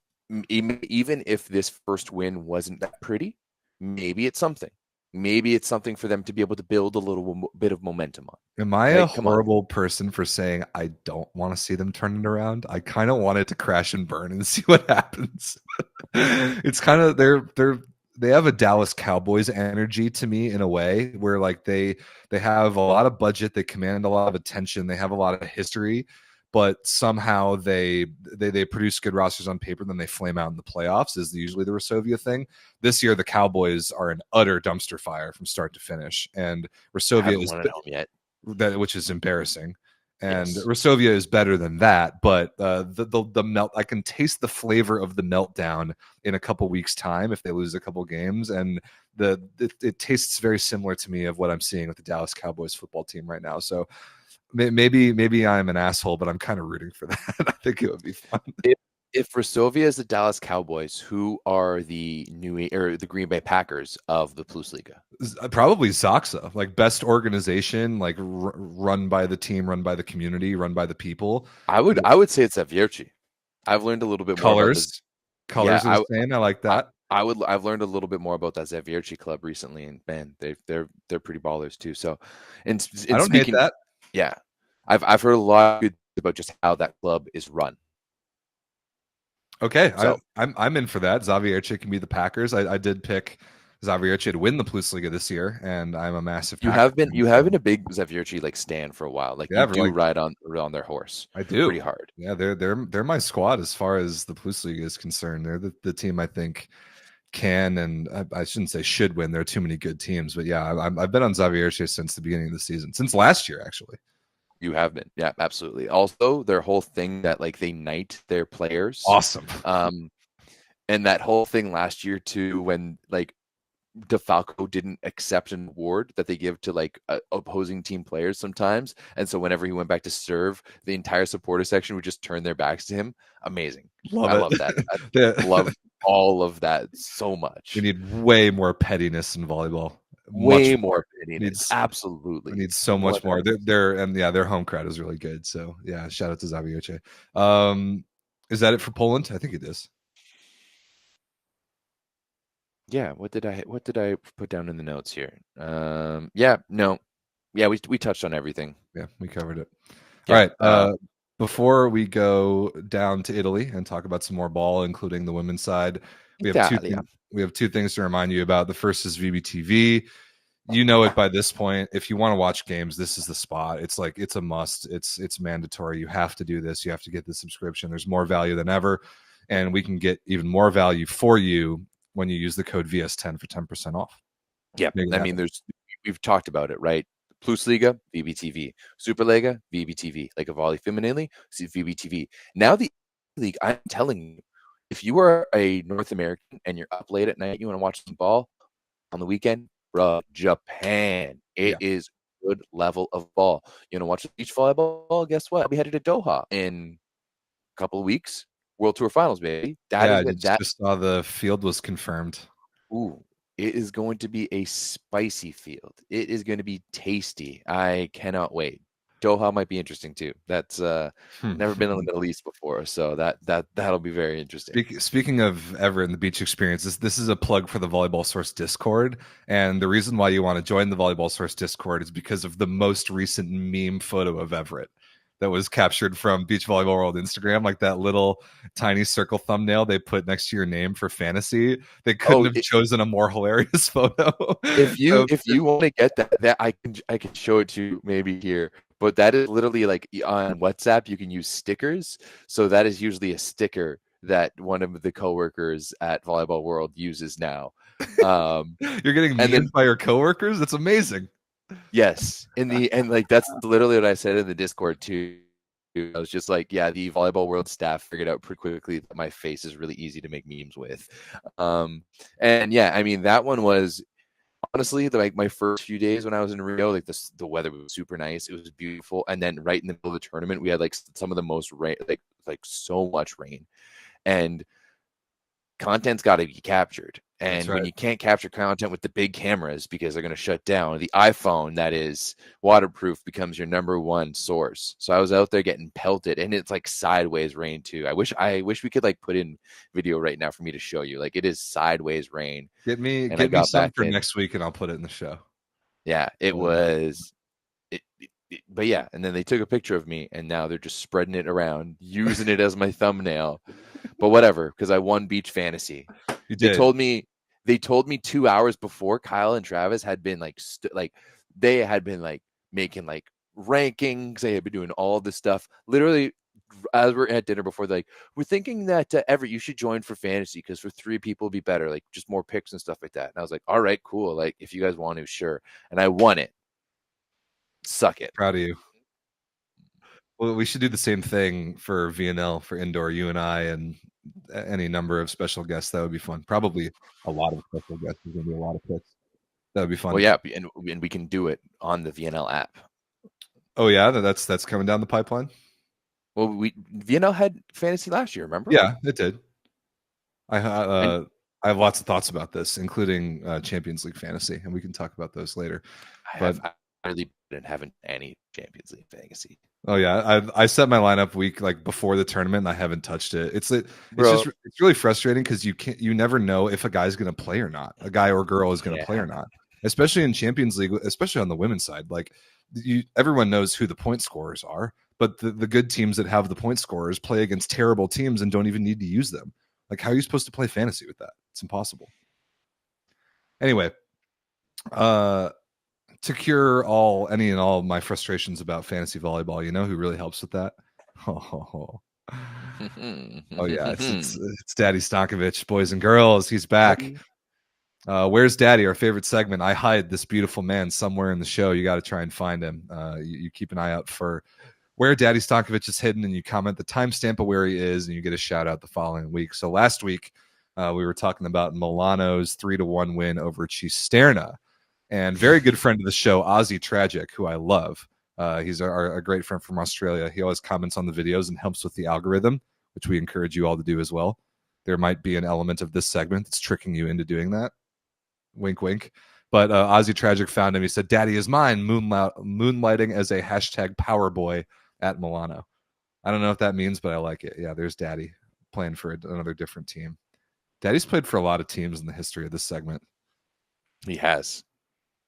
Even if this first win wasn't that pretty, maybe it's something. Maybe it's something for them to be able to build a little bit of momentum on. Am I a horrible person for saying I don't want to see them turn it around? I kind of want it to crash and burn and see what happens. It's kind of they have a Dallas Cowboys energy to me in a way where like they have a lot of budget, they command a lot of attention, they have a lot of history, but somehow they produce good rosters on paper, then they flame out in the playoffs is usually the Resovia thing. This year, the Cowboys are an utter dumpster fire from start to finish, and Resovia is yet. Which is embarrassing. And yes. Resovia is better than that, but the melt, I can taste the flavor of the meltdown in a couple weeks' time if they lose a couple games, and it tastes very similar to me of what I'm seeing with the Dallas Cowboys football team right now. So maybe I'm an asshole, but I'm kind of rooting for that. I think it would be fun. If Resovia is the Dallas Cowboys, who are the the Green Bay Packers of the PlusLiga? Probably Zaksa, like best organization, like run by the team, run by the community, run by the people. I would say it's Zavierci. I've learned a little bit more about this. Colors is insane. I like that. I've learned a little bit more about that Zavierci club recently, and man, they're pretty ballers too. So, and I don't hate that. Yeah, I've heard a lot about just how that club is run. Okay, so, I'm in for that. Zavierci can be the Packers. I did pick Zavierci to win the PlusLiga this year, and I'm a massive. You have been a big Zavierci like stan for a while. Like you do ride on their horse. I do pretty hard. Yeah, they're my squad as far as the PlusLiga is concerned. They're the team I think can, and I shouldn't say should win. There are too many good teams, but yeah, I've been on Zavierci since the beginning of the season, since last year actually. You have been. Yeah, absolutely. Also, their whole thing that like they knight their players. Awesome. And that whole thing last year too, when like DeFalco didn't accept an award that they give to like opposing team players sometimes. And so whenever he went back to serve, the entire supporter section would just turn their backs to him. Amazing. I love that. I love all of that so much. We need way more pettiness in volleyball. Way more pettiness. Absolutely. We need so much more. Their home crowd is really good. So yeah, shout out to Zavierci. Is that it for Poland? I think it is. Yeah, what did I put down in the notes here? We touched on everything. Yeah, we covered it. Yeah, all right. Before we go down to Italy and talk about some more ball, including the women's side, we have Italia. we have two things to remind you about. The first is VBTV. You know it by this point. If you want to watch games, this is the spot. It's like it's a must. It's mandatory. You have to do this. You have to get the subscription. There's more value than ever, and we can get even more value for you when you use the code VS10 for 10% off. Yeah, I mean, we've talked about it, right? PlusLiga, VBTV, SuperLega, VBTV, like a volley femininely, VBTV. Now the league, I'm telling you, if you are a North American and you're up late at night, you want to watch some ball on the weekend, bro, Japan. It is good level of ball. You want to watch the beach volleyball? Guess what? I'll be headed to Doha in a couple of weeks. World Tour Finals, baby. I just saw the field was confirmed. Ooh, it is going to be a spicy field. It is going to be tasty. I cannot wait. Doha might be interesting too. That's never been in the Middle East before, so that'll be very interesting. Speaking of Everett and the beach experience, this is a plug for the Volleyball Source Discord, and the reason why you want to join the Volleyball Source Discord is because of the most recent meme photo of Everett that was captured from Beach Volleyball World Instagram, like that little tiny circle thumbnail they put next to your name for fantasy. They couldn't have chosen a more hilarious photo. If you want to get that I can show it to you maybe here. But that is literally like on WhatsApp, you can use stickers. So that is usually a sticker that one of the coworkers at Volleyball World uses now. You're getting memed by your coworkers? That's amazing. Yes. And like that's literally what I said in the Discord too. I was just like, yeah, the Volleyball World staff figured out pretty quickly that my face is really easy to make memes with. And yeah, I mean, that one was honestly like my first few days when I was in Rio, like the weather was super nice. It was beautiful. And then right in the middle of the tournament, we had like some of the most rain, like so much rain. And content's got to be captured. And when you can't capture content with the big cameras because they're going to shut down, the iPhone that is waterproof becomes your number one source. So I was out there getting pelted, and it's like sideways rain too. I wish we could like put in video right now for me to show you. Like it is sideways rain. Get me some for next week, and I'll put it in the show. Yeah, it was. But yeah, and then they took a picture of me, and now they're just spreading it around, using it as my thumbnail. But whatever, because I won Beach Fantasy. You did. They told me 2 hours before Kyle and Travis had been they had been like making like rankings. They had been doing all this stuff. Literally, as we're at dinner before, they're like, we're thinking that Everett, you should join for fantasy because for 3 people it'd be better, like just more picks and stuff like that. And I was like, all right, cool. Like if you guys want to, sure. And I won it. Suck it. Proud of you. Well, we should do the same thing for VNL for indoor. You and I and any number of special guests. That would be fun. Probably a lot of special guests. There's gonna be a lot of picks. That would be fun. Well, yeah, and we can do it on the VNL app. Oh yeah, that's coming down the pipeline. Well, VNL had fantasy last year. Remember? Yeah, it did. I have lots of thoughts about this, including Champions League fantasy, and we can talk about those later. I really didn't have any Champions League fantasy. Oh yeah, I set my lineup week like before the tournament, and I haven't touched it. It's really frustrating because you never know if a guy's going to play or not. A guy or girl is going to play or not, especially in Champions League, especially on the women's side. Like everyone knows who the point scorers are, but the good teams that have the point scorers play against terrible teams and don't even need to use them. Like how are you supposed to play fantasy with that? It's impossible. Anyway, to cure any and all my frustrations about fantasy volleyball, you know who really helps with that? Oh yeah, it's Daddy Stankovic, boys and girls. He's back. Where's Daddy? Our favorite segment. I hide this beautiful man somewhere in the show. You got to try and find him. You keep an eye out for where Daddy Stankovic is hidden, and you comment the timestamp of where he is, and you get a shout out the following week. So last week we were talking about Milano's 3-1 win over Cisterna. And very good friend of the show, Ozzy Tragic, who I love. He's a great friend from Australia. He always comments on the videos and helps with the algorithm, which we encourage you all to do as well. There might be an element of this segment that's tricking you into doing that. Wink, wink. But Ozzy Tragic found him. He said, Daddy is mine, moonlighting as a hashtag power boy at Milano. I don't know what that means, but I like it. Yeah, there's Daddy playing for another different team. Daddy's played for a lot of teams in the history of this segment. He has.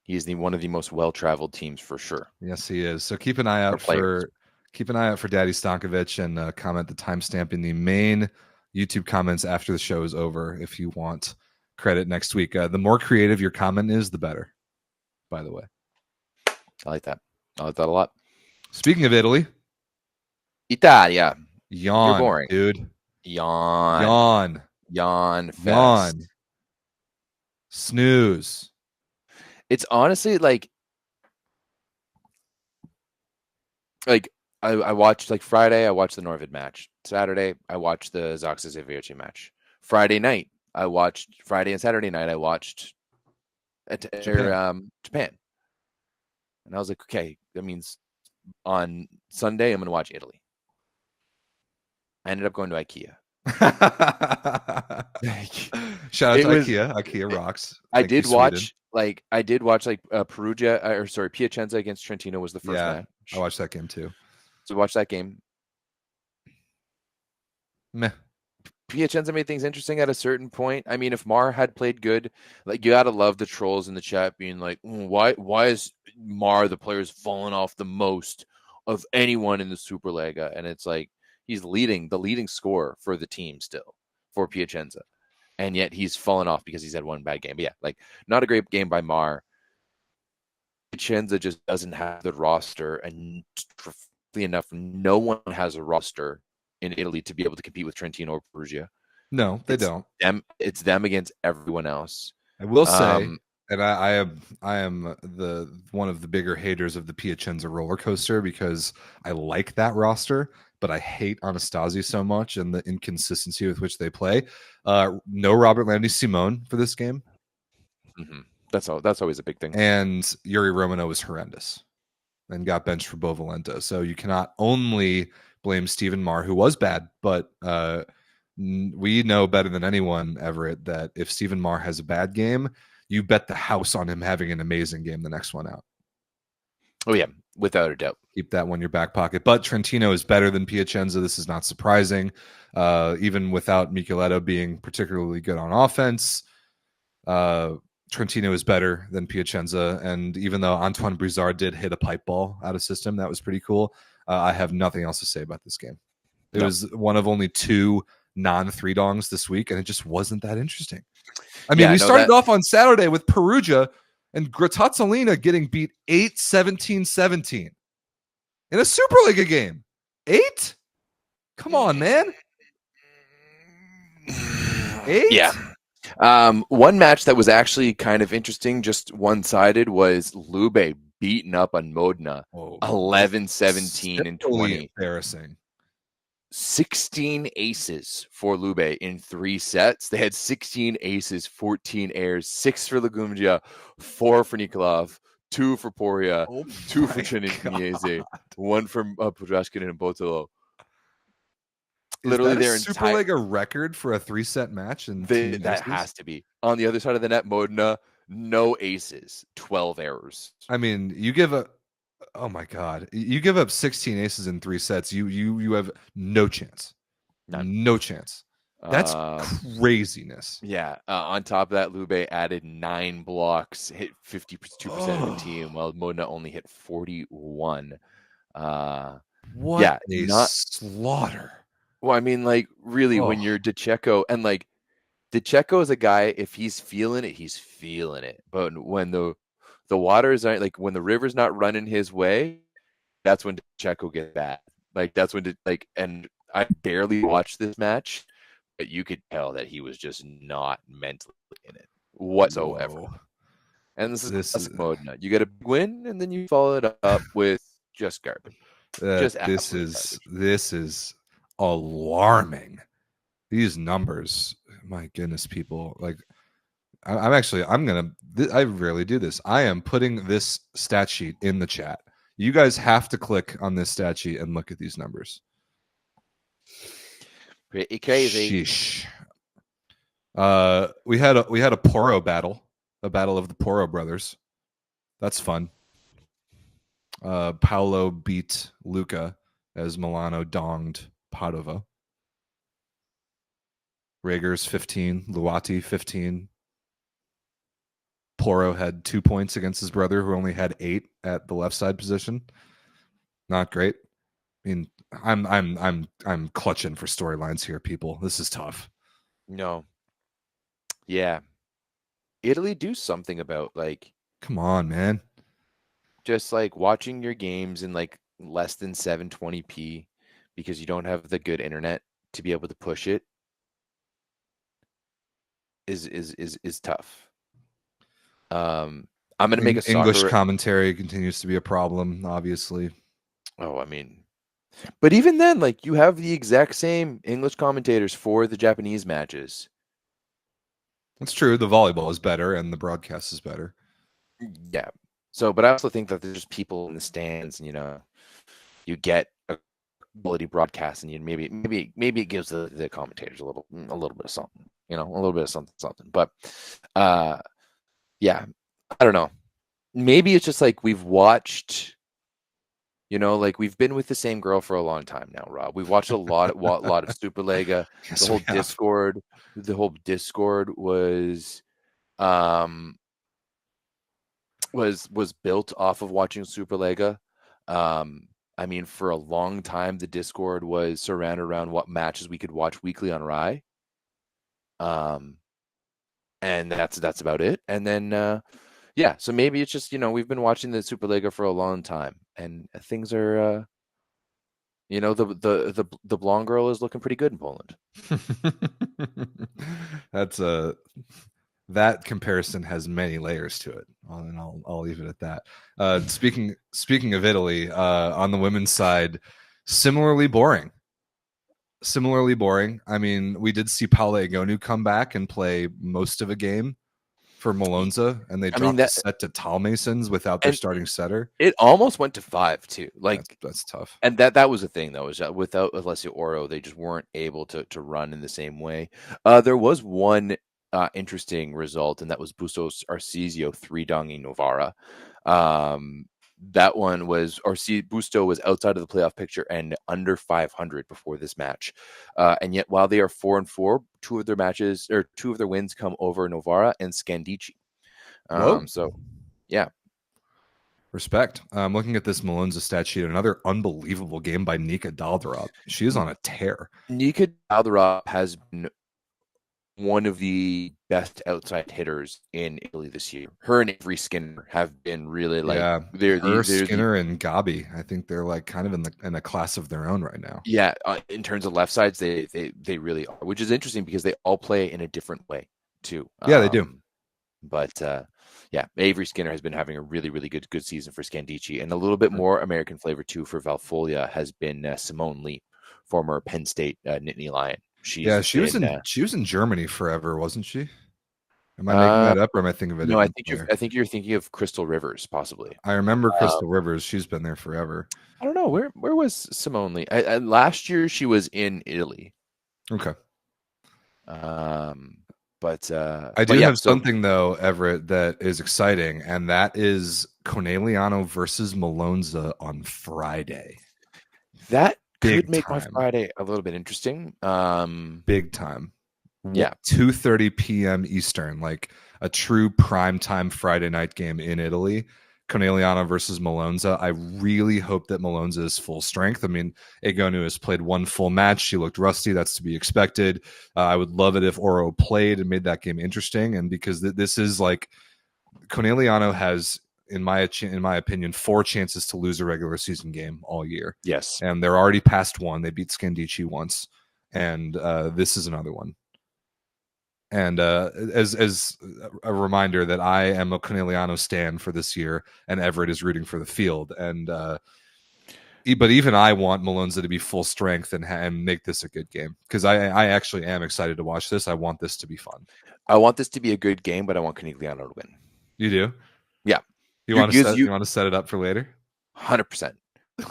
He is one of the most well-traveled teams for sure. Yes, he is. So keep an eye out for Keep an eye out for Daddy Stankovic and comment the timestamp in the main YouTube comments after the show is over if you want credit next week. The more creative your comment is, the better, by the way. I like that. I like that a lot. Speaking of Italy, Italia. yawn, You're boring. dude. Yawn. Yawn. Yawn fest. Yawn. Snooze. It's honestly like I watched like Friday, I watched the Norvid match. Saturday, I watched the Zaxa Zivierci match. Friday and Saturday night, I watched Japan. And I was like, okay, that means on Sunday, I'm going to watch Italy. I ended up going to IKEA. Shout out to IKEA. IKEA rocks. I did watch Perugia, Piacenza against Trentino was the first match. I watched that game too. So watch that game. Meh. Piacenza made things interesting at a certain point. I mean, if Mar had played good, like you gotta love the trolls in the chat being like, why is Mar the player's fallen off the most of anyone in the SuperLega? And it's like he's the leading scorer for the team still for Piacenza. And yet he's fallen off because he's had one bad game. But yeah, like not a great game by Mar. Piacenza just doesn't have the roster, and enough, no one has a roster in Italy to be able to compete with Trentino or Perugia. No, they don't. It's them against everyone else. I will say, and I am the one of the bigger haters of the Piacenza roller coaster because I like that roster, but I hate Anastasi so much and the inconsistency with which they play. No Robert Landy Simone for this game. Mm-hmm. That's always a big thing. And Yuri Romano was horrendous and got benched for Bovalento. So you cannot only blame Stephen Marr, who was bad, but we know better than anyone, Everett, that if Stephen Marr has a bad game, you bet the house on him having an amazing game the next one out. Oh, yeah, without a doubt. Keep that one in your back pocket. But Trentino is better than Piacenza. This is not surprising. Even without being particularly good on offense, Trentino is better than Piacenza. And even though Antoine Brizard did hit a pipe ball out of system, that was pretty cool. I have nothing else to say about this game. It was one of only 2 non-3 dongs this week, and it just wasn't that interesting. I mean, we started off on Saturday with Perugia and Gratazzolina getting beat 8-17-17 in a SuperLega game. 8? Come on, man. 8? Yeah. One match that was actually kind of interesting, just one-sided, was Lube beaten up on Modena, 11-17 and 20. Embarrassing. 16 aces for Lube in 3 sets. They had 16 aces, 14 airs, 6 for Lagumgia, 4 for Nikolov, 2 for Poria, 2 for Chinese, 1 from Podrashkin and Botolo. Literally their SuperLega record for a 3-set match, and that has to be. On the other side of the net, Modena, no aces, 12 errors. I mean, you give a oh my god, you give up 16 aces in 3 sets. You have no chance. None. No chance. That's craziness. Yeah. On top of that, Lube added 9 blocks, hit 52% of the team, while Modena only hit 41. What a slaughter. Well, I mean, like, really, when you're DeCecco, and like, DeCecco is a guy, if he's feeling it, he's feeling it. But when the waters aren't, like, when the river's not running his way, that's when DeCecco gets bad. Like, that's when, and I barely watched this match, but you could tell that he was just not mentally in it whatsoever. Whoa. And this is Modena. You get a win, and then you follow it up with just garbage. This is alarming. These numbers, my goodness, people. Like, I rarely do this. I am putting this stat sheet in the chat. You guys have to click on this stat sheet and look at these numbers. Pretty crazy. Sheesh. We had a Poro battle, a battle of the Poro brothers. That's fun. Paolo beat Luca as Milano donged Padova. Ragers 15, Luati 15. Poro had 2 points against his brother, who only had 8 at the left side position. Not great. I mean, I'm clutching for storylines here, people. This is tough. No. Yeah. Italy do something about like Come on, man. just like watching your games in like less than 720p because you don't have the good internet to be able to push it is tough. I'm gonna make a English soccer. commentary continues to be a problem, obviously. Oh, I mean, but even then, like you have the exact same English commentators for the Japanese matches. It's true. The volleyball is better and the broadcast is better. Yeah. So, but I also think that there's just people in the stands, and you get a quality broadcast, and maybe it gives the commentators a little bit of something, a little bit of something. But, yeah, I don't know. Maybe it's just like we've watched. Like we've been with the same girl for a long time now, Rob. We've watched a lot of SuperLega. Yes, The whole we have. Discord was built off of watching SuperLega. I mean, for a long time, the Discord was surrounded around what matches we could watch weekly on Rai. And that's about it. And then, yeah, so maybe it's just, we've been watching the SuperLega for a long time, and things are, the blonde girl is looking pretty good in Poland. That's that comparison has many layers to it, and I'll leave it at that. Speaking of Italy, on the women's side, similarly boring. I mean, we did see Paola Egonu come back and play most of a game for Monza, and they dropped a set to Talmasons without their starting setter. It almost went to 5 too. Like that's tough. And that was the thing though, is that without Alessia Oro, they just weren't able to run in the same way. There was one interesting result, and that was Bustos Arcesio 3-donging Novara. That one was Busto was outside of the playoff picture and under 500 before this match. And yet, while they are 4-4, two of their wins come over Novara and Scandici. So, yeah. Respect. I'm looking at this Monza stat sheet. Another unbelievable game by Nika Daldorop. She is on a tear. Nika Daldorop has been one of the best outside hitters in Italy this year. Her and Avery Skinner have been really Skinner and Gabi. I think they're like kind of in a class of their own right now. Yeah, in terms of left sides, they really are, which is interesting because they all play in a different way too. Yeah, they do. But yeah, Avery Skinner has been having a really, really good season for Scandici, and a little bit more American flavor too for Valfolia has been Simone Lee, former Penn State Nittany Lion. She was in Germany forever, wasn't she? Am I making that up, or am I thinking of it? No, I think you're thinking of Crystal Rivers, possibly. I remember Crystal Rivers. She's been there forever. I don't know where was Simone Lee. Last year she was in Italy. Okay. But I do have something though, Everett, that is exciting, and that is Conegliano versus Monza on Friday. That could make my Friday a little bit interesting. Big time. Yeah, 2:30 p.m. Eastern, like a true prime time Friday night game in Italy. Conegliano versus Monza. I really hope that Monza is full strength. I mean, Egonu has played one full match. She looked rusty. That's to be expected. I would love it if Oro played and made that game interesting. And because this is like Conegliano has, in my opinion, 4 chances to lose a regular season game all year. Yes, and they're already past one. They beat Scandici once, and this is another one. And as a reminder that I am a Conegliano stan for this year, and Everett is rooting for the field. And but even I want Monza to be full strength and make this a good game, because I actually am excited to watch this. I want this to be fun. I want this to be a good game, but I want Conegliano to win. You do? Yeah. You want to set it up for later? 100%.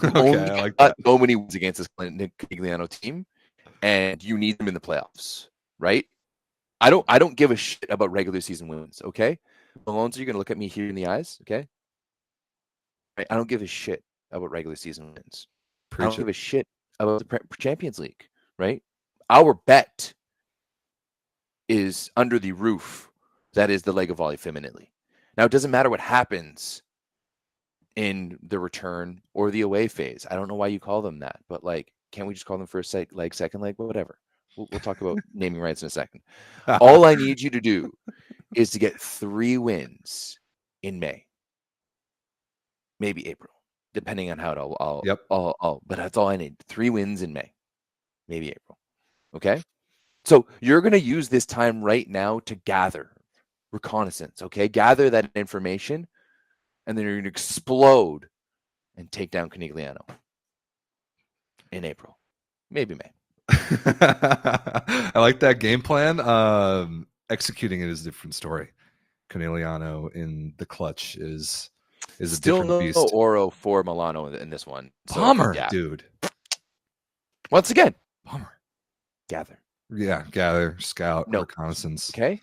Okay, I like that. So many wins against this Conegliano team, and you need them in the playoffs, right? I don't give a shit about regular season wins, okay? Malone, so you're gonna look at me here in the eyes, okay? Right? I don't give a shit about regular season wins. I don't give a shit about the Champions League, right? Our bet is under the roof that is the Lega Volley femininely. Now, it doesn't matter what happens in the return or the away phase. I don't know why you call them that, but like, can't we just call them first leg, second leg, whatever? We'll talk about naming rights in a second. All I need you to do is to get 3 wins in May, maybe April, depending on how it Yep. but that's all I need. 3 wins in May, maybe April. Okay. So you're going to use this time right now to gather reconnaissance. Okay. Gather that information, and then you're going to explode and take down Conigliano in April, maybe May. I like that game plan. Executing it is a different story. Conigliano in the clutch is a Still different no beast. Oro for Milano in this one. So, Bummer, yeah. dude. Once again, Bummer. gather. Yeah, gather, scout, No. reconnaissance. Okay.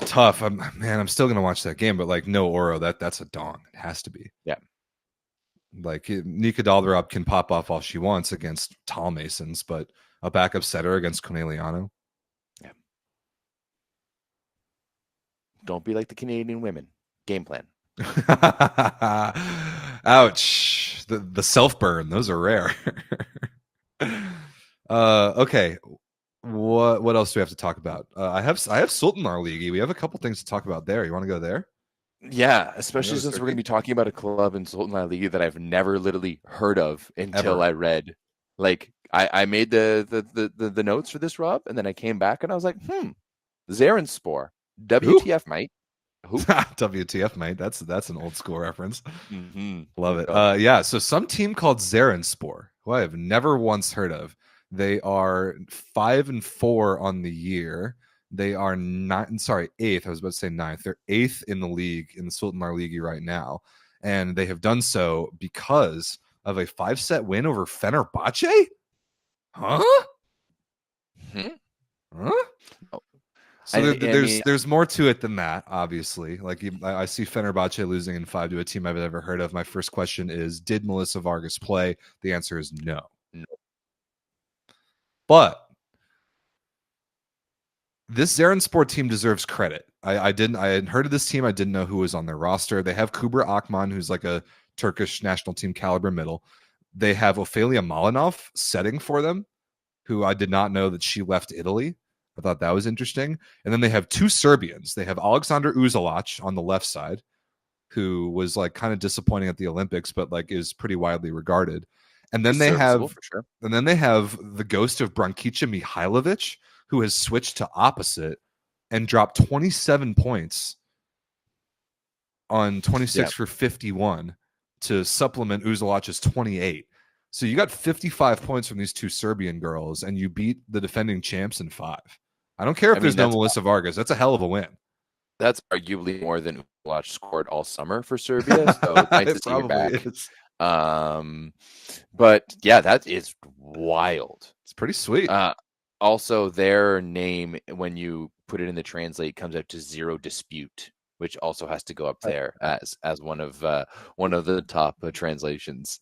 Tough. I'm still gonna watch that game, but like no Oro, that's a dong. It has to be. Yeah. Like Nika Dolderop can pop off all she wants against tall Masons, but a backup setter against Conigliano. Yeah. Don't be like the Canadian women. Game plan. Ouch. The self burn, those are rare. Okay. What else do we have to talk about? I have Sultanlar Ligi. We have a couple things to talk about there. You want to go there? Yeah, especially Notice since their we're going to be talking about a club in Sultanlar Ligi that I've never literally heard of until Ever. I read. Like I made the notes for this, Rob, and then I came back and I was like, Zarenspor. WTF, mate. Who? WTF, mate. That's an old school reference. Mm-hmm. Love it. Yeah. So some team called Zarenspor, who I have never once heard of. They are 5-4 on the year. They are 8th. I was about to say 9th. They're 8th in the league, in the Sultanlar Ligi right now. And they have done so because of a 5-set win over Fenerbahce? Huh? Hmm? Huh? Oh. So there's more to it than that, obviously. Like I see Fenerbahce losing in 5 to a team I've never heard of. My first question is, did Melissa Vargas play? The answer is no. No. But this Zarenspor team deserves credit. I had heard of this team. I didn't know who was on their roster. They have Kubra Akman, who's like a Turkish national team caliber middle. They have Ofelia Malinov setting for them, who I did not know that she left Italy. I thought that was interesting. And then they have 2 Serbians. They have Aleksandar Uzelac on the left side, who was like kind of disappointing at the Olympics, but like is pretty widely regarded. And then they have, for sure. And then they have the ghost of Brankica Mihailovic, who has switched to opposite and dropped 27 points on 26 for 51 to supplement Uzelac's 28. So you got 55 points from these 2 Serbian girls, and you beat the defending champs in 5. I don't care if there's no Melissa Vargas. That's a hell of a win. That's arguably more than Uzelac scored all summer for Serbia. So it's nice to see her back. Is. But yeah, that is wild. It's pretty sweet. Also, their name, when you put it in the translate, comes out to Zero Dispute, which also has to go up there as one of the top translations.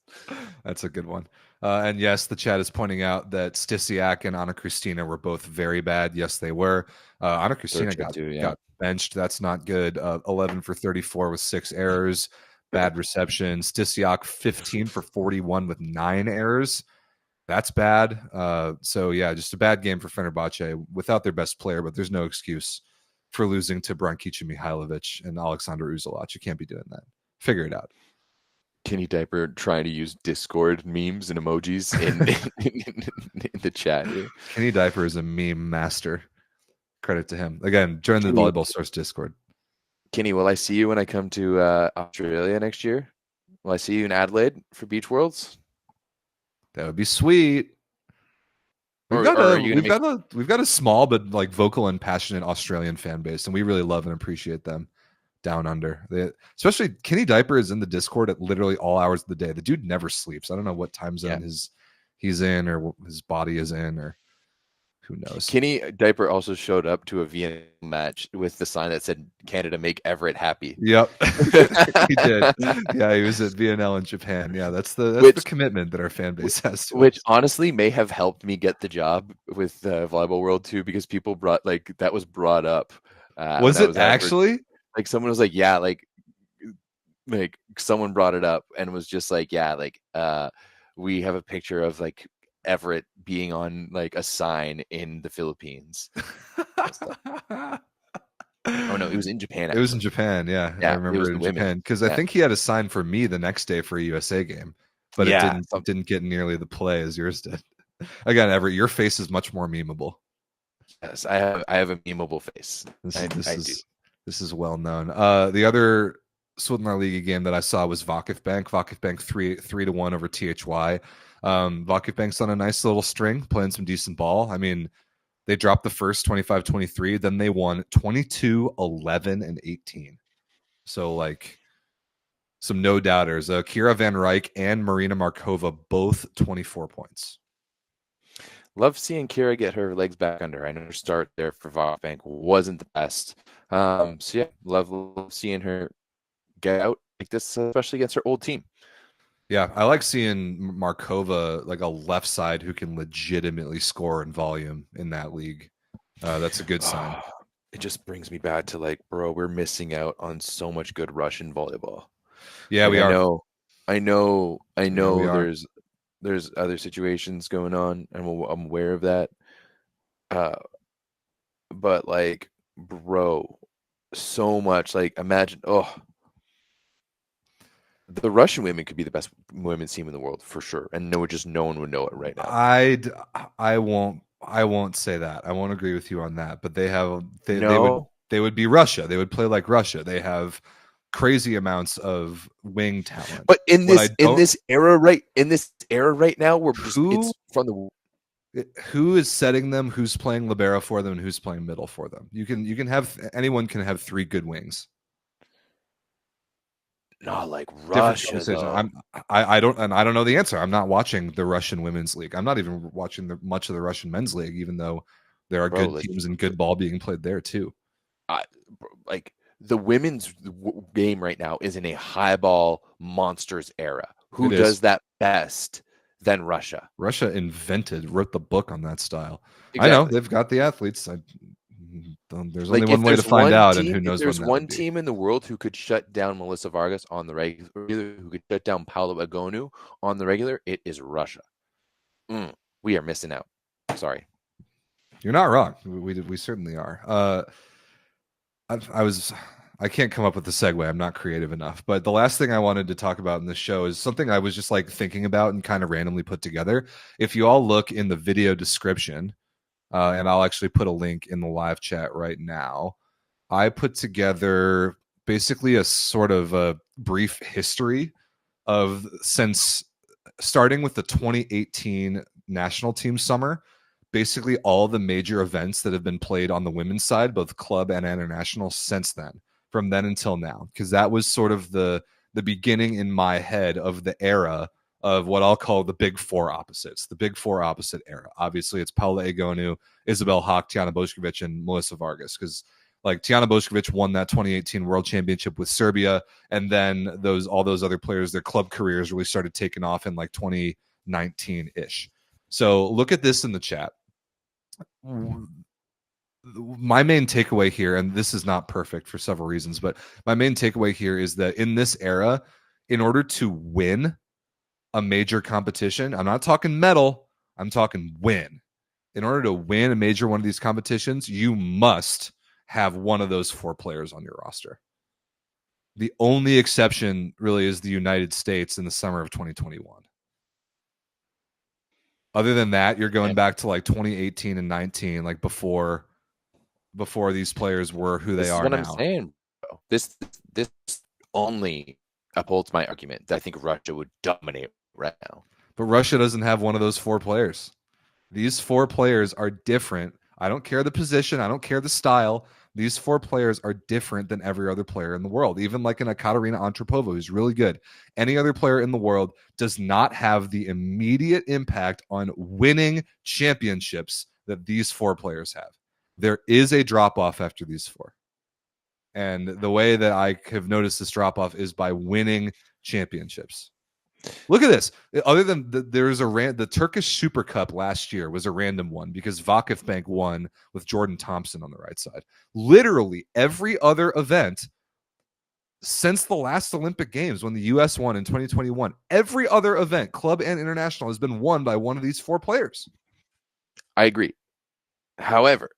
That's a good one. And yes, the chat is pointing out that Stisiak and Anna Kristina were both very bad. Yes, they were. Anna Kristina got benched. That's not good. 11 for 34 with 6 errors. Bad reception. Stisiak 15 for 41 with 9 errors. That's bad. So yeah, just a bad game for Fenerbahce without their best player, but there's no excuse for losing to Brankica Mihailovic and Aleksandar Uzelac. You can't be doing that. Figure it out. Kenny Diaper trying to use Discord memes and emojis in the chat here. Kenny Diaper is a meme master. Credit to him. Again, join the Volleyball Source Discord. Kenny, will I see you when I come to Australia next year? Will I see you in Adelaide for Beach Worlds? That would be sweet. We've got a small but like vocal and passionate Australian fan base, and we really love and appreciate them down under. Especially Kenny Diaper is in the Discord at literally all hours of the day. The dude never sleeps. I don't know what time zone he's in, or what his body is in, or who knows. Kenny Diaper also showed up to a VNL match with the sign that said "Canada make Everett happy." Yep, he did. Yeah, he was at VNL in Japan. Yeah, that's the commitment that our fan base has to which us. Honestly may have helped me get the job with Volleyball World too, because people brought was brought up. Was it actually? Like someone was like, yeah, like like someone brought it up and was just like, yeah, like we have a picture of like Everett being on like a sign in the Philippines. Oh no, it was in Japan. It was in Actually. Japan, yeah. I Yeah, it remember was it the in women. Japan because I Yeah. think he had a sign for me the next day for a USA game, but it Yeah, didn't get nearly the play as yours did. Again, Everett, your face is much more memeable. yes, I have a memeable face. This is well known. The other Sultanlar Ligi game that I saw was Vakif Bank. 3-1 over THY. Vakif Bank's on a nice little string, playing some decent ball. I mean, they dropped the first 25-23, then they won 22, 11, and 18. So like some no doubters. Kira Van Rijk and Marina Markova both 24 points. Love seeing Kira get her legs back under her. I know her start there for Vakbank wasn't the best. So yeah, love seeing her get out like this, especially against her old team. Yeah, I like seeing Markova like a left side who can legitimately score in volume in that league. That's a good sign. It just brings me back to like, bro, we're missing out on so much good Russian volleyball. Yeah, like, we are. I know. We are. There's other situations going on, and I'm aware of that. But like, bro, so much. Like, imagine, the Russian women could be the best women's team in the world for sure, and no one would know it right now. I won't say that. I won't agree with you on that. But they would be Russia. They would play like Russia. They have crazy amounts of wing talent. But in this era right now, we're just it's from the who is setting them, who's playing libero for them, and who's playing middle for them. Anyone can have three good wings. Not like Russia. I don't know the answer. I'm not watching the Russian women's league. I'm not even watching much of the Russian men's league, even though there are good teams and good ball being played there too. Like the women's game right now is in a high ball monsters era. Who does that best than Russia? Russia wrote the book on that style. Exactly. I know they've got the athletes. There's only one way to find out, and who knows when that would be. There's one team in the world who could shut down Melissa Vargas on the regular, who could shut down Paula Agonu on the regular, it is Russia. We are missing out. Sorry. You're not wrong. We certainly are. I can't come up with a segue. I'm not creative enough. But the last thing I wanted to talk about in this show is something I was just like thinking about and kind of randomly put together. If you all look in the video description, and I'll actually put a link in the live chat right now, I put together basically a sort of a brief history of since starting with the 2018 national team summer, basically all the major events that have been played on the women's side, both club and international, since then, from then until now, because that was sort of the beginning in my head of the era of what I'll call the big four opposites, the big four opposite era. Obviously, it's Paula Egonu, Isabel Hawk, Tiana Bošković, and Melissa Vargas, because like Tiana Bošković won that 2018 World Championship with Serbia, and then all those other players, their club careers really started taking off in like 2019-ish. So look at this in the chat. My main takeaway here, and this is not perfect for several reasons, but my main takeaway here is that in this era, in order to win a major competition, I'm not talking medal, I'm talking win. In order to win a major one of these competitions, you must have one of those four players on your roster. The only exception really is the United States in the summer of 2021. Other than that, you're going back to like 2018 and 19, like before these players were who they are now. This is what I'm saying, bro. This only upholds my argument that I think Russia would dominate right now. But Russia doesn't have one of those four players. These four players are different. I don't care the position. I don't care the style. These four players are different than every other player in the world. Even like in a Katarina Antropova, who's really good. Any other player in the world does not have the immediate impact on winning championships that these four players have. There is a drop-off after these four. And the way that I have noticed this drop-off is by winning championships. Look at this. Other than the Turkish Super Cup last year was a random one because Vakif Bank won with Jordan Thompson on the right side. Literally every other event, since the last Olympic Games when the U.S. won in 2021. Every other event, club and international, has been won by one of these 4 players. I agree. However,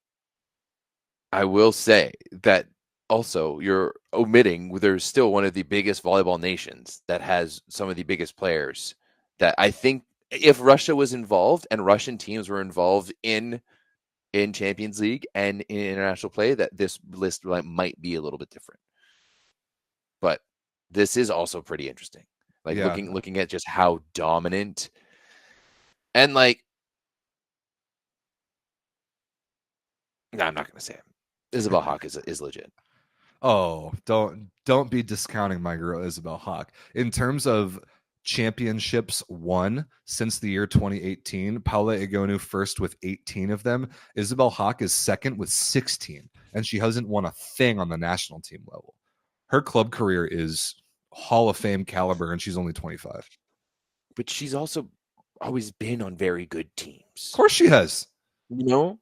I will say that also you're omitting there's still one of the biggest volleyball nations that has some of the biggest players that I think if Russia was involved and Russian teams were involved in Champions League and in international play, that this list might be a little bit different. But this is also pretty interesting. Like looking at just how dominant and like no, I'm not gonna say it. Isabel Hawk is legit. Oh, don't be discounting my girl Isabel Hawk. In terms of championships won since the year 2018, Paula Egonu first with 18 of them. Isabel Hawk is second with 16, and she hasn't won a thing on the national team level. Her club career is Hall of Fame caliber, and she's only 25. But she's also always been on very good teams. Of course she has. You know?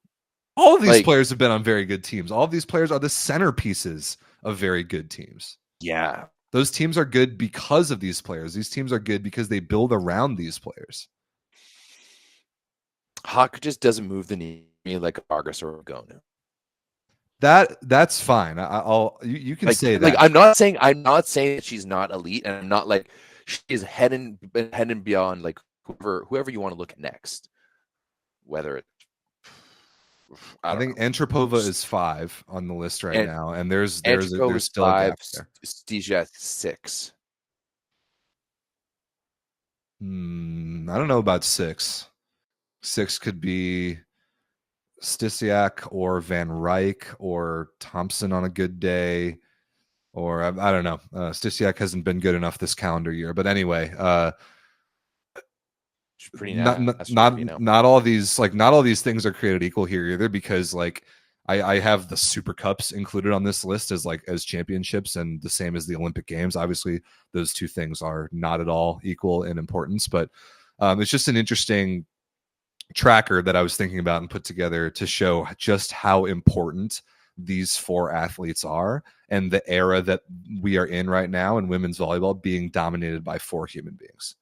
All of these players have been on very good teams. All of these players are the centerpieces of very good teams. Yeah. Those teams are good because of these players. These teams are good because they build around these players. Hawk just doesn't move the knee like a Vargas or a Gonu. That's fine. You can say that. Like I'm not saying that she's not elite, and I'm not like she is head and beyond like whoever you want to look at next. Whether it I think Antropova is 5 on the list right now, and there's still 5, a gap there. Stizia 6. I don't know about 6. 6 could be Stisiak or Van Ryck or Thompson on a good day, or I don't know. Stisiak hasn't been good enough this calendar year, but anyway. Not all these things are created equal here either, because like I have the Super Cups included on this list as championships, and the same as the Olympic Games. Obviously, those two things are not at all equal in importance, but it's just an interesting tracker that I was thinking about and put together to show just how important these 4 athletes are, and the era that we are in right now in women's volleyball being dominated by 4 human beings.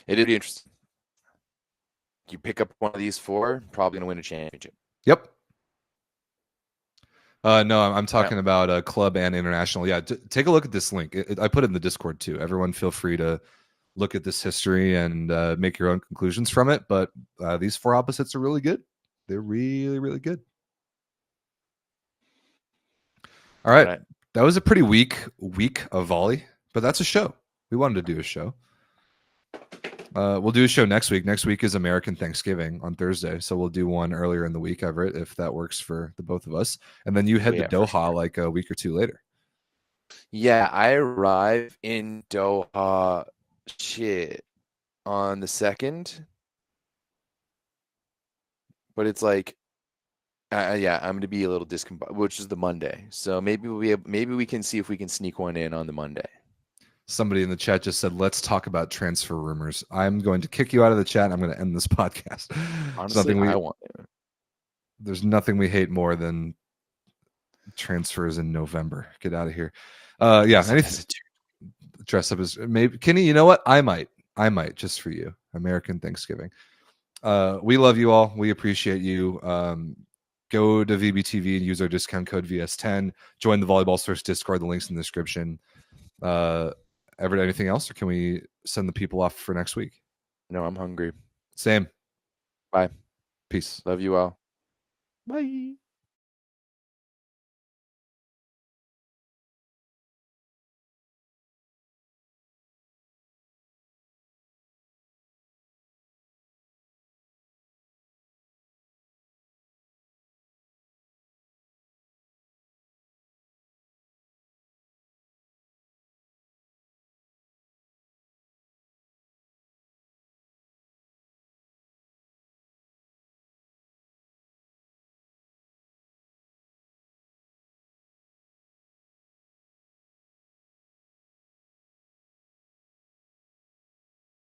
It'd be interesting. You pick up one of these 4, probably going to win a championship. Yep. No, I'm talking about club and international. Yeah, take a look at this link. I put it in the Discord too. Everyone feel free to look at this history and make your own conclusions from it. But these 4 opposites are really good. They're really, really good. All right. That was a pretty weak week of volley, but that's a show. We wanted to do a show. We'll do a show next week. Next week is American Thanksgiving on Thursday, so we'll do one earlier in the week, Everett, if that works for the both of us. And then you head to Doha like a week or 2 later. Yeah, I arrive in Doha on the 2nd, but it's like, I'm going to be a little discombobulated, which is the Monday. So maybe we can see if we can sneak one in on the Monday. Somebody in the chat just said, let's talk about transfer rumors. I'm going to kick you out of the chat. And I'm going to end this podcast. Honestly, there's nothing we hate more than transfers in November. Get out of here. Anything. Dress up as maybe Kenny. You know what? I might just for you. American Thanksgiving. We love you all. We appreciate you. Go to VBTV and use our discount code VS10. Join the Volleyball Source Discord. The link's in the description. Everett, anything else, or can we send the people off for next week? No, I'm hungry. Same. Bye. Peace. Love you all. Bye.